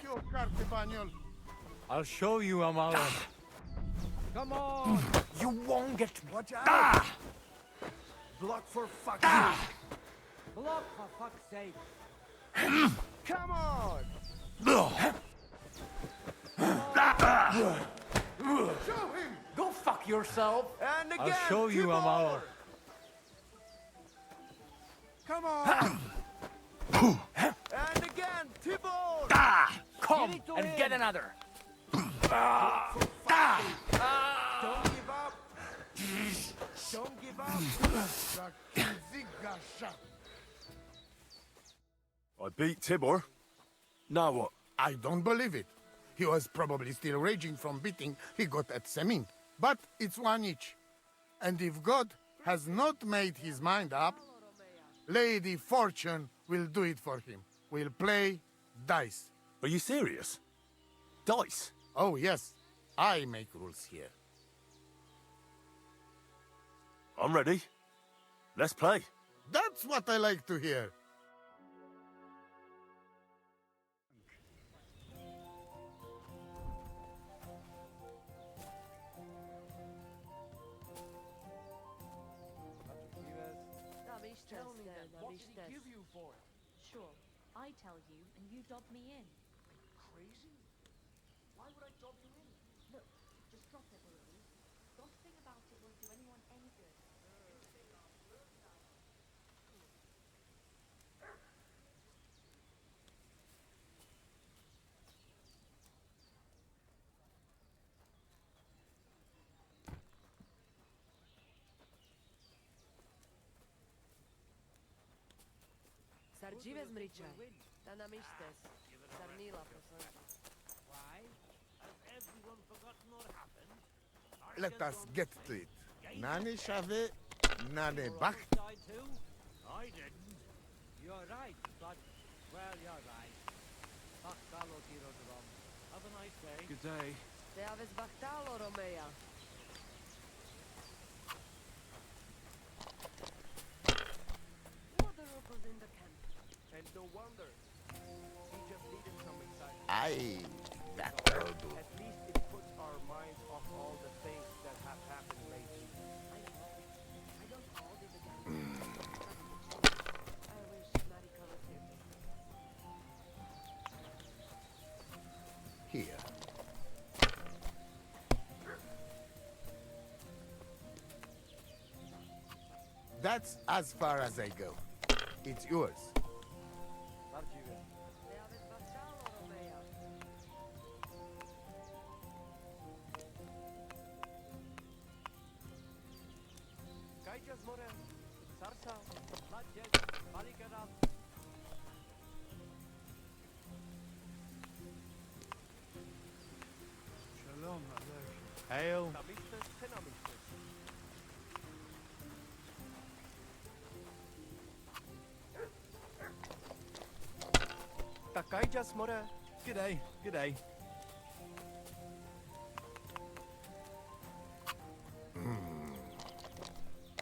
Your carte, Banyol. I'll show you, Amala. Come on! You won't get me. Watch out! Block for fuck's sake. Block for fuck's sake. Come on! Show him! Go fuck yourself! And again, I'll show you, Tibor! Amala. Come on! And again, Tibor! Come and get another! Don't give up! Don't give up! I beat Tibor. Now what? I don't believe it. He was probably still raging from beating he got at Semin. But it's one each. And if God has not made his mind up, Lady Fortune will do it for him. We'll play dice. Are you serious? Dice? Oh, yes. I make rules here. I'm ready. Let's play. That's what I like to hear. Tell me then, what did he give you for it? Sure, I tell you and you dob me in. Crazy? Why would I dob you in? Look, just drop it, will you? Gossiping about it won't do anyone any good. Sardzive zmričaj. Ta namištes. Sarnila, prosím. Why? Has everyone forgotten what happened? Let us get to it. Nane shave, nane bach. I too? I didn't. You're right, but... Well, you're right. Bachtalo tiro drum. Have a nice day. Good day. Te aves bachtalo, Romeja. What the rope was in the camp? And no wonder. He just needed some excitement. Aye, that'll do. At least it puts our minds off all the things that have happened lately. I know. I don't hold it again. I wish Marika was here. Here. That's as far as I go. It's yours. Sardzive. Te aves bachtalo, Romeja. Kajdzia z morem. Sarsa. Budget. Balikadam. Shalom, Aleichem. Hail. Namištes, te namištes. Takajja smore. G'day, g'day.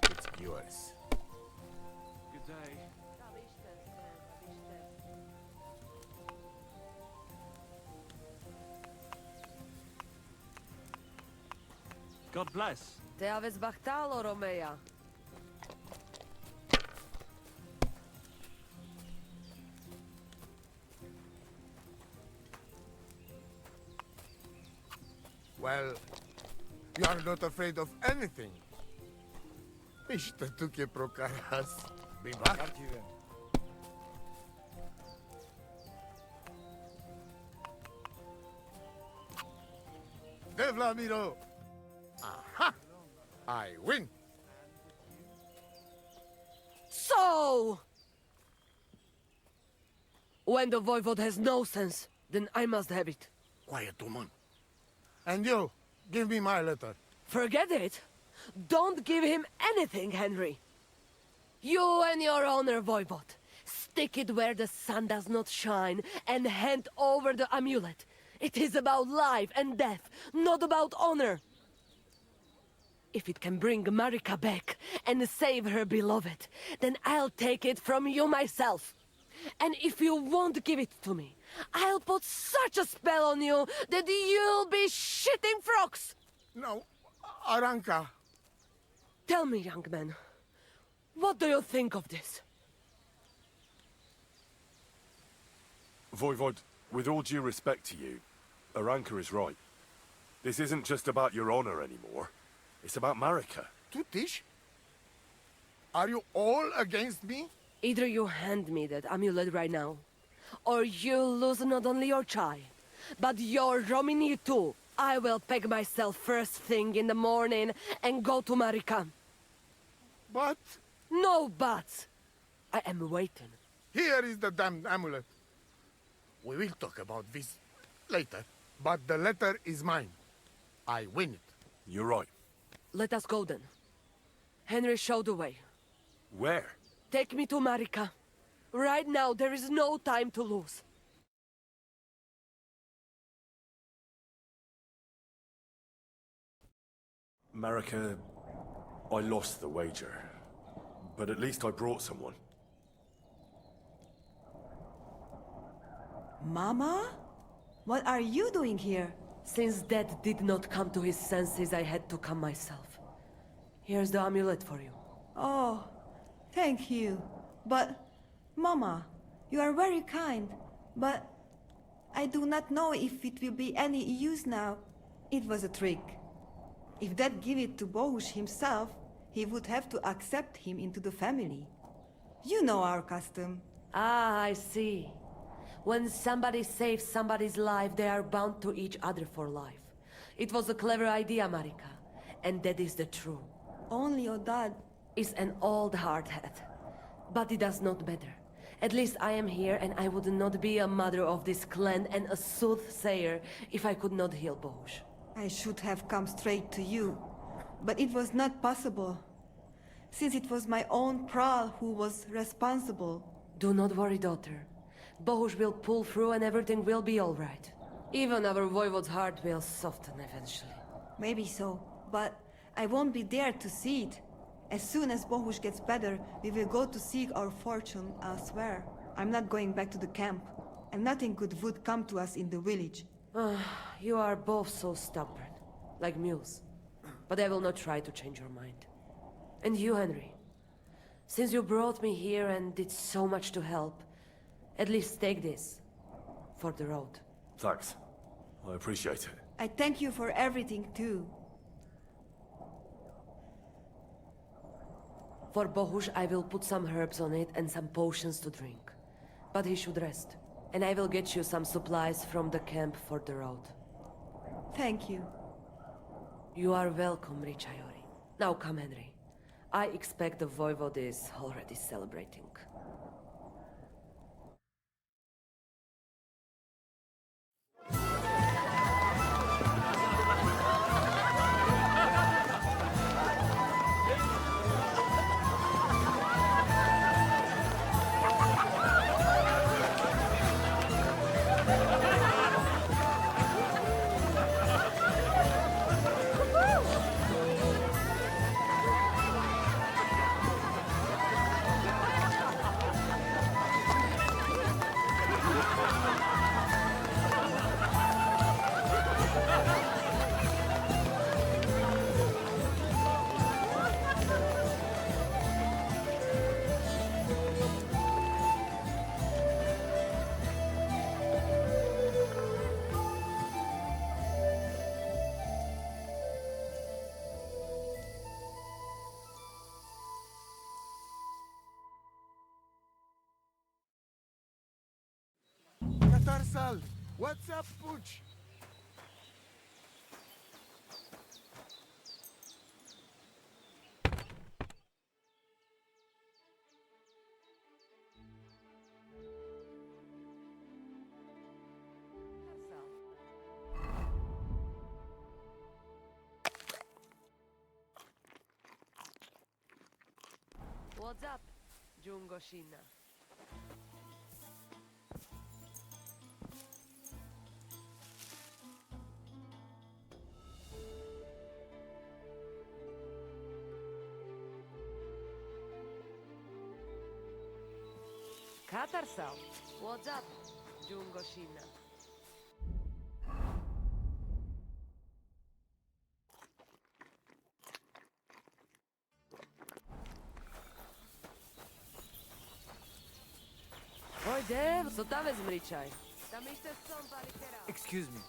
It's yours. Good day. God bless. Te aveți bahtalo, Romea. Well, you are not afraid of anything. Iște tu che procaras. Bibac. Devla Miro. Aha! I win. So! When the voivode has no sense, then I must have it. Quiet, woman. And you, give me my letter. Forget it. Don't give him anything, Henry. You and your honor, voivode. Stick it where the sun does not shine and hand over the amulet. It is about life and death, not about honor. If it can bring Marika back and save her beloved, then I'll take it from you myself. And if you won't give it to me, I'll put such a spell on you that you'll be shitting frogs! No, Aranka. Tell me, young man, what do you think of this? Voivod, with all due respect to you, Aranka is right. This isn't just about your honor anymore. It's about Marika. Tutish? Are you all against me? Either you hand me that amulet right now, or you lose not only your child, but your Romini too. I will pack myself first thing in the morning and go to Marika. But... No buts! I am waiting. Here is the damned amulet. We will talk about this later, but the letter is mine. I win it. You're right. Let us go then. Henry showed the way. Where? Take me to Marika. Right now, there is no time to lose. Marika, I lost the wager. But at least I brought someone. Mama? What are you doing here? Since Dad did not come to his senses, I had to come myself. Here's the amulet for you. Oh, thank you. But, Mama, you are very kind. But I do not know if it will be any use now. It was a trick. If Dad gave it to Bohush himself, he would have to accept him into the family. You know our custom. Ah, I see. When somebody saves somebody's life, they are bound to each other for life. It was a clever idea, Marika. And that is the truth. Only your dad is an old hardhead. But it does not matter. At least I am here, and I would not be a mother of this clan and a soothsayer if I could not heal Bohush. I should have come straight to you. But it was not possible. Since it was my own Pral who was responsible. Do not worry, daughter. Bohush will pull through and everything will be all right. Even our voivode's heart will soften eventually. Maybe so, but I won't be there to see it. As soon as Bohush gets better, we will go to seek our fortune elsewhere. I'm not going back to the camp, and nothing good would come to us in the village. You are both so stubborn, like mules. But I will not try to change your mind. And you, Henry, since you brought me here and did so much to help, at least take this for the road. Thanks. I appreciate it. I thank you for everything, too. For Bohush, I will put some herbs on it and some potions to drink. But he should rest. And I will get you some supplies from the camp for the road. Thank you. You are welcome, Richayori. Now come, Henry. I expect the voivode is already celebrating. Tarsal! What's up, Pooch? What's up, Jungoshina? Katarsal, what's up, Jungoshina? Oj, Dev, co tam vezmričaj? Tam ište som palikera. Excuse me.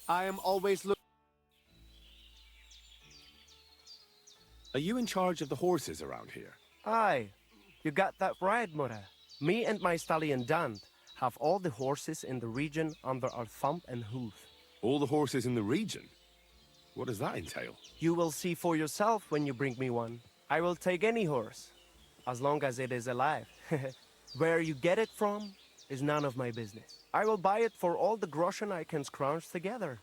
I am always looking. Are you in charge of the horses around here? Aye, you got that right, Mura. Me and my stallion Dan have all the horses in the region under our thumb and hoof. All the horses in the region? What does that entail? You will see for yourself when you bring me one. I will take any horse, as long as it is alive. Where you get it from is none of my business. I will buy it for all the groschen I can scrounge together.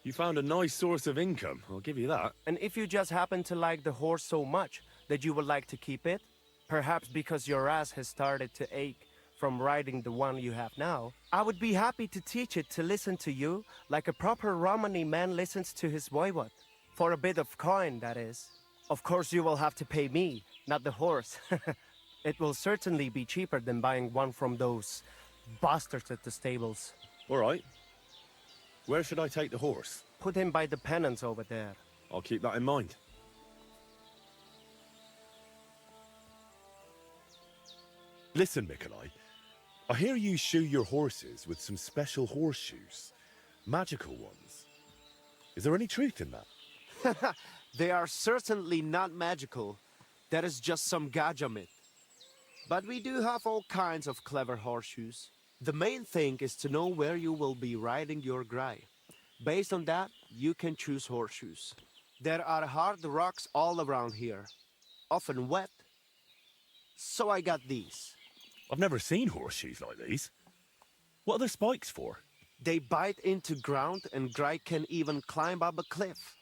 You found a nice source of income, I'll give you that. And if you just happen to like the horse so much that you would like to keep it, perhaps because your ass has started to ache from riding the one you have now, I would be happy to teach it to listen to you like a proper Romani man listens to his voivod. For a bit of coin, that is. Of course you will have to pay me, not the horse. It will certainly be cheaper than buying one from those bastards at the stables. All right. Where should I take the horse? Put him by the pennants over there. I'll keep that in mind. Listen, Mikolai. I hear you shoe your horses with some special horseshoes. Magical ones. Is there any truth in that? They are certainly not magical. That is just some gaja myth. But we do have all kinds of clever horseshoes. The main thing is to know where you will be riding your grey. Based on that, you can choose horseshoes. There are hard rocks all around here, often wet. So I got these. I've never seen horseshoes like these. What are the spikes for? They bite into ground and grey can even climb up a cliff.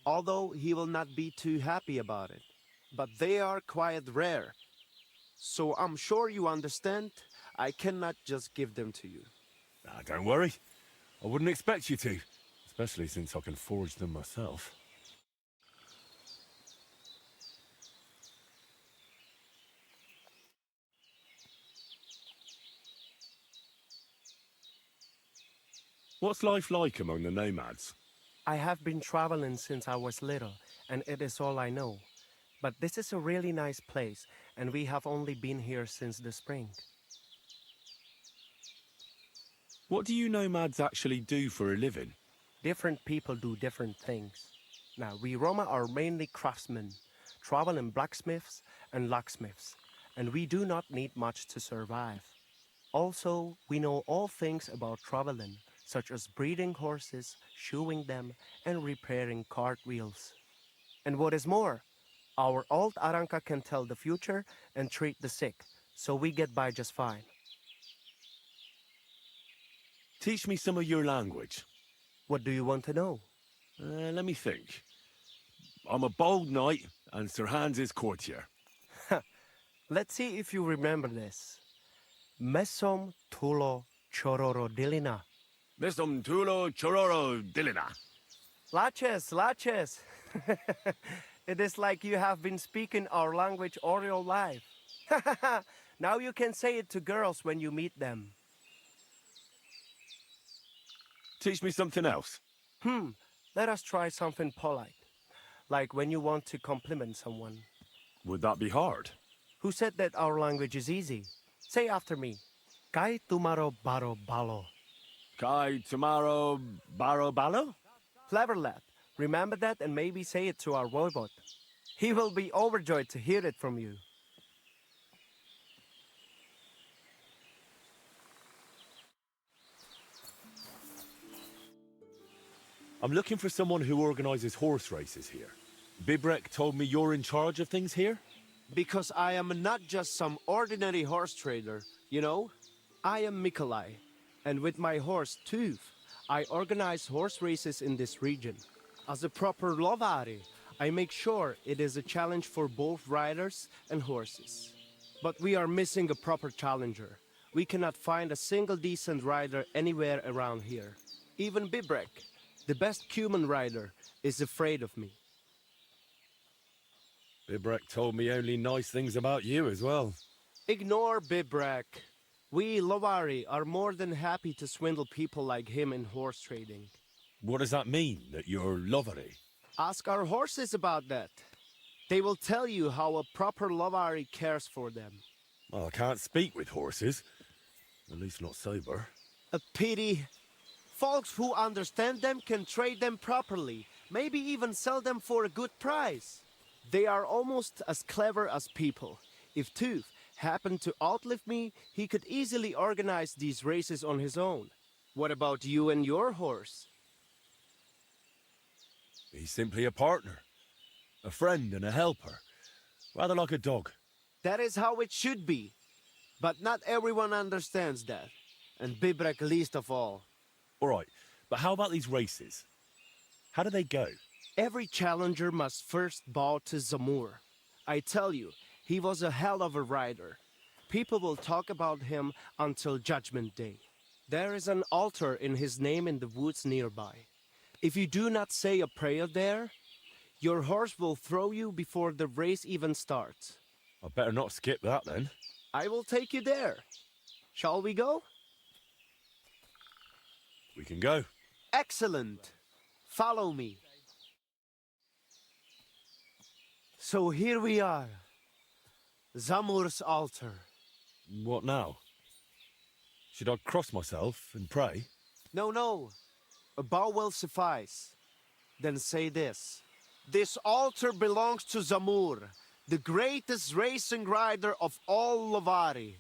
Although he will not be too happy about it. But they are quite rare. So I'm sure you understand, I cannot just give them to you. Don't worry. I wouldn't expect you to. Especially since I can forge them myself. What's life like among the nomads? I have been traveling since I was little, and it is all I know. But this is a really nice place, and we have only been here since the spring. What do you nomads actually do for a living? Different people do different things. Now, we Roma are mainly craftsmen, traveling blacksmiths and locksmiths, and we do not need much to survive. Also, we know all things about traveling, such as breeding horses, shoeing them, and repairing cartwheels. And what is more, our old Aranka can tell the future and treat the sick, so we get by just fine. Teach me some of your language. What do you want to know? Let me think. I'm a bold knight, and Sir Hans is courtier. Let's see if you remember this. Mesom tulo chororo dilina. Mesom tulo chororo dilina. Laches, laches. It is like you have been speaking our language all your life. Now you can say it to girls when you meet them. Teach me something else. Let us try something polite. Like when you want to compliment someone. Would that be hard? Who said that our language is easy? Say after me. Kai tumaro baro balo. Kai tomorrow baro balo? Clever lad. Remember that and maybe say it to our voivod. He will be overjoyed to hear it from you. I'm looking for someone who organizes horse races here. Bibrek told me you're in charge of things here? Because I am not just some ordinary horse trader, you know? I am Mikolai, and with my horse Tooth, I organize horse races in this region. As a proper lovari, I make sure it is a challenge for both riders and horses. But we are missing a proper challenger. We cannot find a single decent rider anywhere around here. Even Bibrek, the best human rider, is afraid of me. Bibrek told me only nice things about you as well. Ignore Bibrek. We lovari are more than happy to swindle people like him in horse trading. What does that mean, that you're lovery? Ask our horses about that. They will tell you how a proper lovari cares for them. Well, I can't speak with horses. At least not sober. A pity. Folks who understand them can trade them properly, maybe even sell them for a good price. They are almost as clever as people. If Tooth happened to outlive me, he could easily organize these races on his own. What about you and your horse? He's simply a partner. A friend and a helper. Rather like a dog. That is how it should be. But not everyone understands that. And Bibrek least of all. All right, but how about these races? How do they go? Every challenger must first bow to Zamur. I tell you, he was a hell of a rider. People will talk about him until Judgment Day. There is an altar in his name in the woods nearby. If you do not say a prayer there, your horse will throw you before the race even starts. I better not skip that then. I will take you there. Shall we go? We can go. Excellent. Follow me. So here we are. Zamur's altar. What now? Should I cross myself and pray? No. A bow will suffice. Then say this. This altar belongs to Zamur, the greatest racing rider of all Lovari.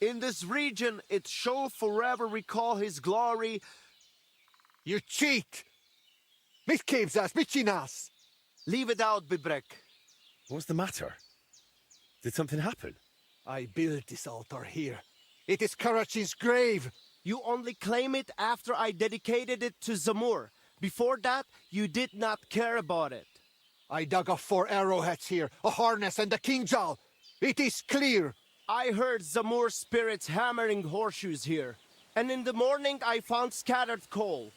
In this region, it shall forever recall his glory. You cheat! Mitkevzas, Michinas! Leave it out, Bibrek. What's the matter? Did something happen? I built this altar here. It is Karachin's grave! You only claim it after I dedicated it to Zamur. Before that, you did not care about it. I dug up 4 arrowheads here, a harness and a kingjal. It is clear. I heard Zamur's spirits hammering horseshoes here. And in the morning, I found scattered coal.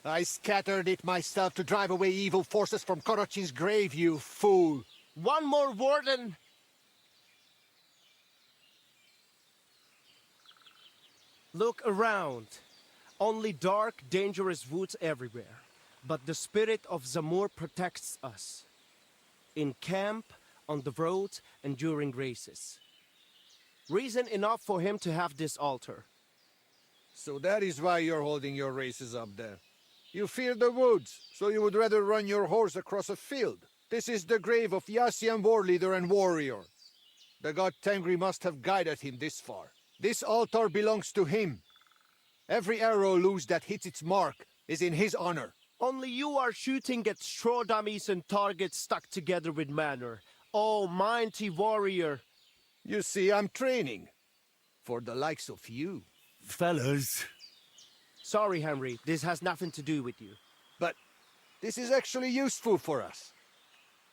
I scattered it myself to drive away evil forces from Karachin's grave, you fool. One more warden. Look around. Only dark, dangerous woods everywhere. But the spirit of Zamur protects us. In camp, on the road, and during races. Reason enough for him to have this altar. So that is why you're holding your races up there. You fear the woods, so you would rather run your horse across a field. This is the grave of Yassian war leader and warrior. The god Tengri must have guided him this far. This altar belongs to him. Every arrow loose that hits its mark is in his honor. Only you are shooting at straw dummies and targets stuck together with manner. Oh, mighty warrior. You see, I'm training. For the likes of you. Fellas, Sorry, Henry, this has nothing to do with you. But this is actually useful for us.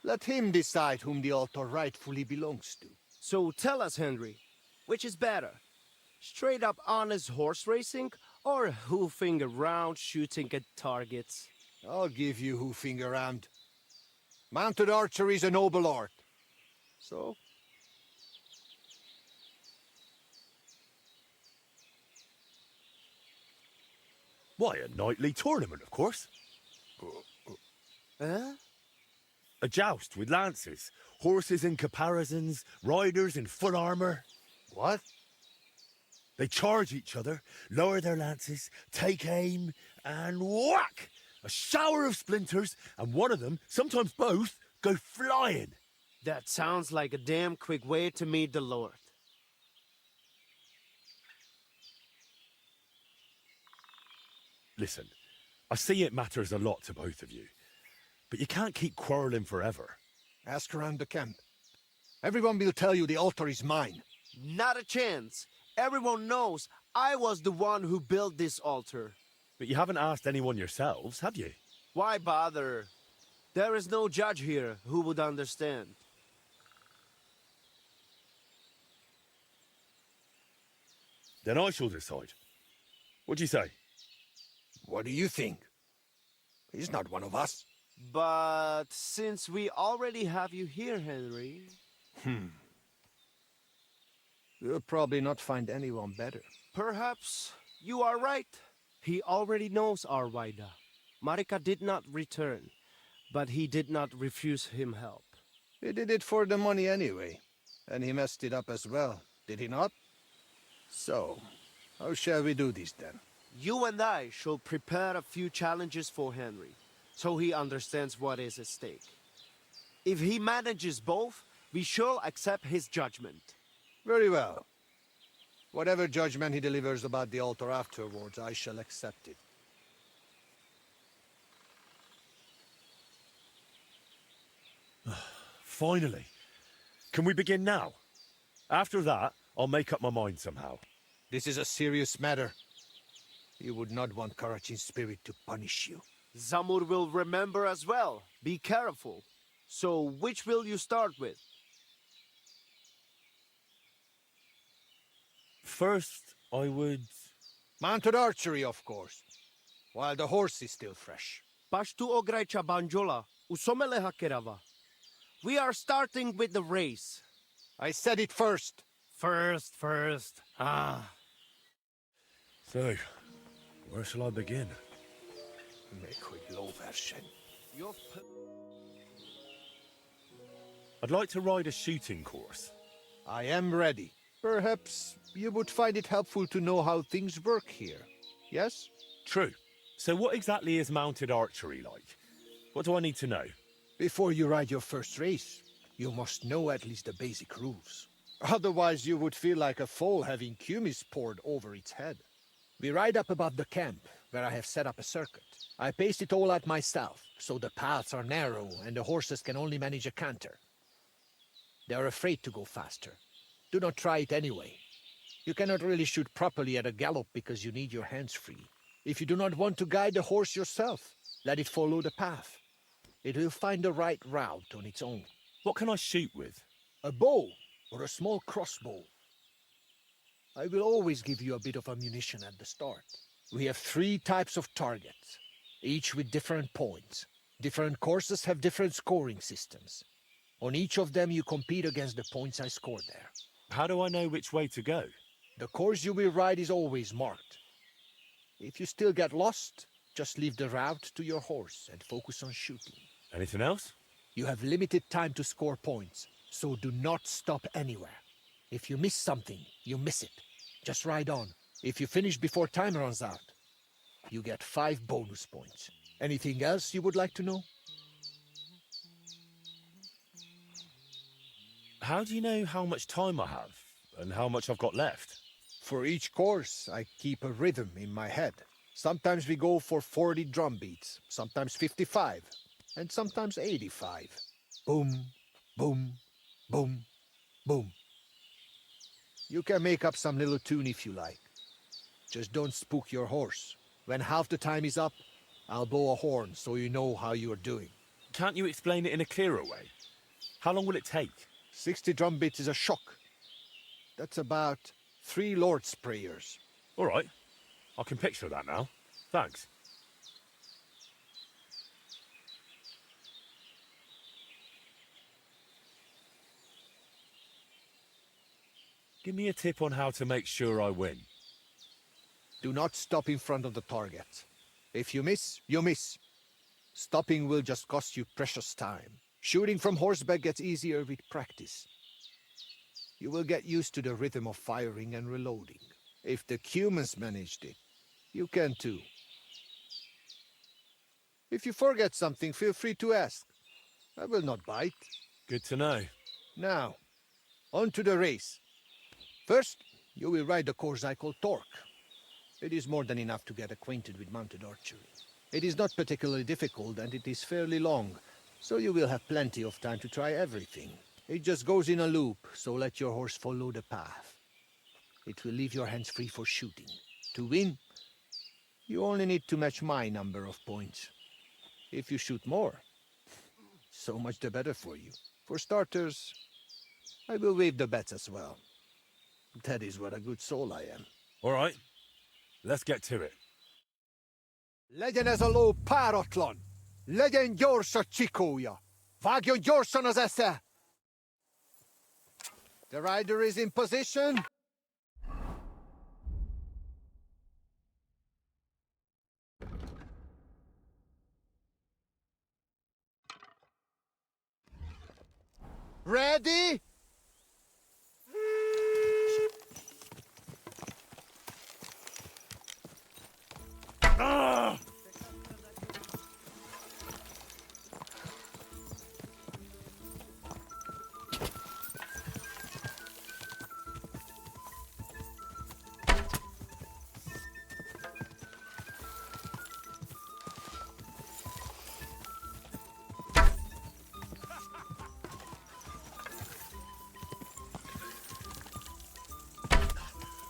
Let him decide whom the altar rightfully belongs to. So tell us, Henry, which is better? Straight up honest horse racing, or hoofing around shooting at targets? I'll give you hoofing around. Mounted archery is a noble art. So? Why, a nightly tournament, of course. Huh? A joust with lances, horses in caparisons, riders in full armor. What? They charge each other, lower their lances, take aim, and whack! A shower of splinters, and one of them, sometimes both, go flying. That sounds like a damn quick way to meet the Lord. Listen, I see it matters a lot to both of you, but you can't keep quarreling forever. Ask around the camp. Everyone will tell you the altar is mine. Not a chance. Everyone knows I was the one who built this altar. But you haven't asked anyone yourselves, have you? Why bother? There is no judge here who would understand. Then I shall decide. What do you say? What do you think? He's not one of us. But since we already have you here, Henry... We'll probably not find anyone better. Perhaps you are right. He already knows our Waida. Marika did not return, but he did not refuse him help. He did it for the money anyway. And he messed it up as well, did he not? So, how shall we do this then? You and I shall prepare a few challenges for Henry, so he understands what is at stake. If he manages both, we shall accept his judgment. Very well. Whatever judgment he delivers about the altar afterwards, I shall accept it. Finally. Can we begin now? After that, I'll make up my mind somehow. This is a serious matter. You would not want Karachin's in spirit to punish you. Zamur will remember as well. Be careful. So, which will you start with? First, I would... Mounted archery, of course. While the horse is still fresh. Pashtu ograjcha banjola, usomele hakerava. We are starting with the race. I said it first. First. Ah. So, where shall I begin? I'd like to ride a shooting course. I am ready. Perhaps you would find it helpful to know how things work here. Yes? True. So what exactly is mounted archery like? What do I need to know? Before you ride your first race, you must know at least the basic rules. Otherwise you would feel like a foal having kumis poured over its head. We ride up above the camp, where I have set up a circuit. I paced it all out myself, so the paths are narrow and the horses can only manage a canter. They are afraid to go faster. Do not try it anyway. You cannot really shoot properly at a gallop because you need your hands free. If you do not want to guide the horse yourself, let it follow the path. It will find the right route on its own. What can I shoot with? A bow or a small crossbow. I will always give you a bit of ammunition at the start. We have 3 types of targets, each with different points. Different courses have different scoring systems. On each of them you compete against the points I scored there. How do I know which way to go? The course you will ride is always marked. If you still get lost, just leave the route to your horse and focus on shooting. Anything else? You have limited time to score points, so do not stop anywhere. If you miss something, you miss it. Just ride on. If you finish before time runs out, you get 5 bonus points. Anything else you would like to know? How do you know how much time I have and how much I've got left? For each course, I keep a rhythm in my head. Sometimes we go for 40 drum beats, sometimes 55, and sometimes 85. Boom, boom, boom, boom. You can make up some little tune if you like. Just don't spook your horse. When half the time is up, I'll blow a horn so you know how you are doing. Can't you explain it in a clearer way? How long will it take? 60 drum beats is a shock. That's about 3 Lord's prayers. All right. I can picture that now. Thanks. Give me a tip on how to make sure I win. Do not stop in front of the target. If you miss, you miss. Stopping will just cost you precious time. Shooting from horseback gets easier with practice. You will get used to the rhythm of firing and reloading. If the Cumans managed it, you can too. If you forget something, feel free to ask. I will not bite. Good to know. Now, on to the race. First, you will ride the course I call Torque. It is more than enough to get acquainted with mounted archery. It is not particularly difficult and it is fairly long, so you will have plenty of time to try everything. It just goes in a loop, so let your horse follow the path. It will leave your hands free for shooting. To win, you only need to match my number of points. If you shoot more, so much the better for you. For starters, I will waive the bets as well. That is what a good soul I am. All right. Let's get to it. Legyen ez a ló páratlan! Legyen gyors a csikója! Vágjon gyorsan az esze! The rider is in position. Ready?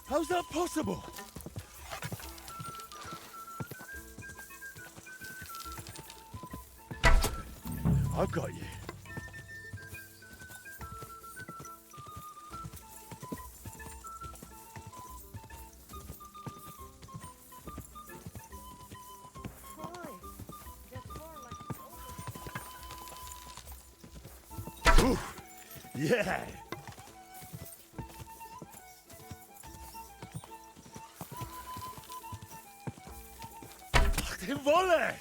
How's that possible? I've got you. Oof. Yeah. Volley!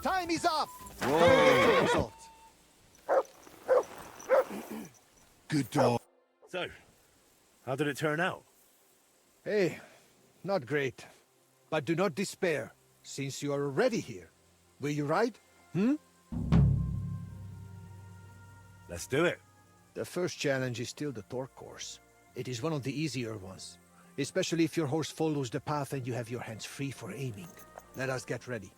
Time is up! Whoa. Good dog. So, how did it turn out? Hey, not great. But do not despair, since you are already here. Will you ride? Let's do it. The first challenge is still the Torque course. It is one of the easier ones, especially if your horse follows the path and you have your hands free for aiming. Let us get ready.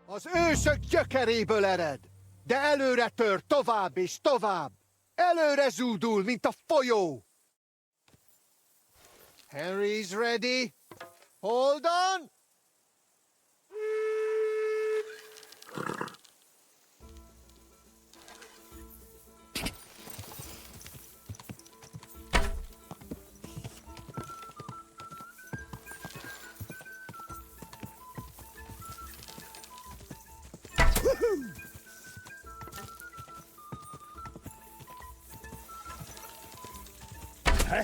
Az ősök gyökeréből ered, de előre tör tovább és tovább. Előre zúdul, mint a folyó. Henry is ready. Hold on.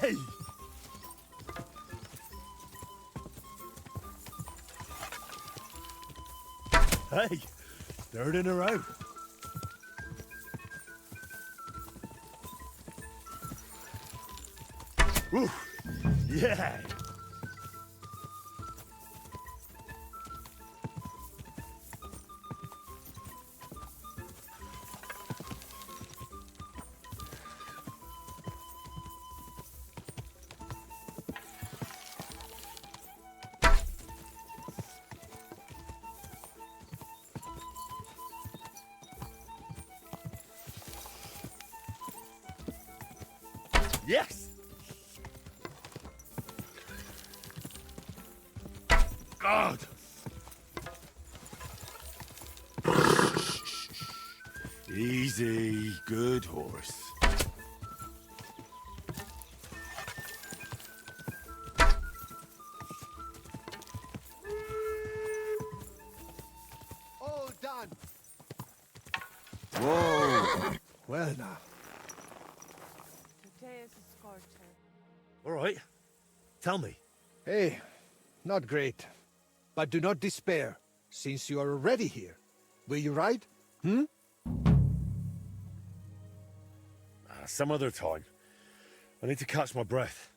Hey! Hey! Third in a row. Woo! Yeah! Yes! God! Easy, good horse. All done. Whoa! Well now. Today is a scorcher. All right. Tell me. Hey, not great. But do not despair, since you are already here. Will you ride? Some other time. I need to catch my breath.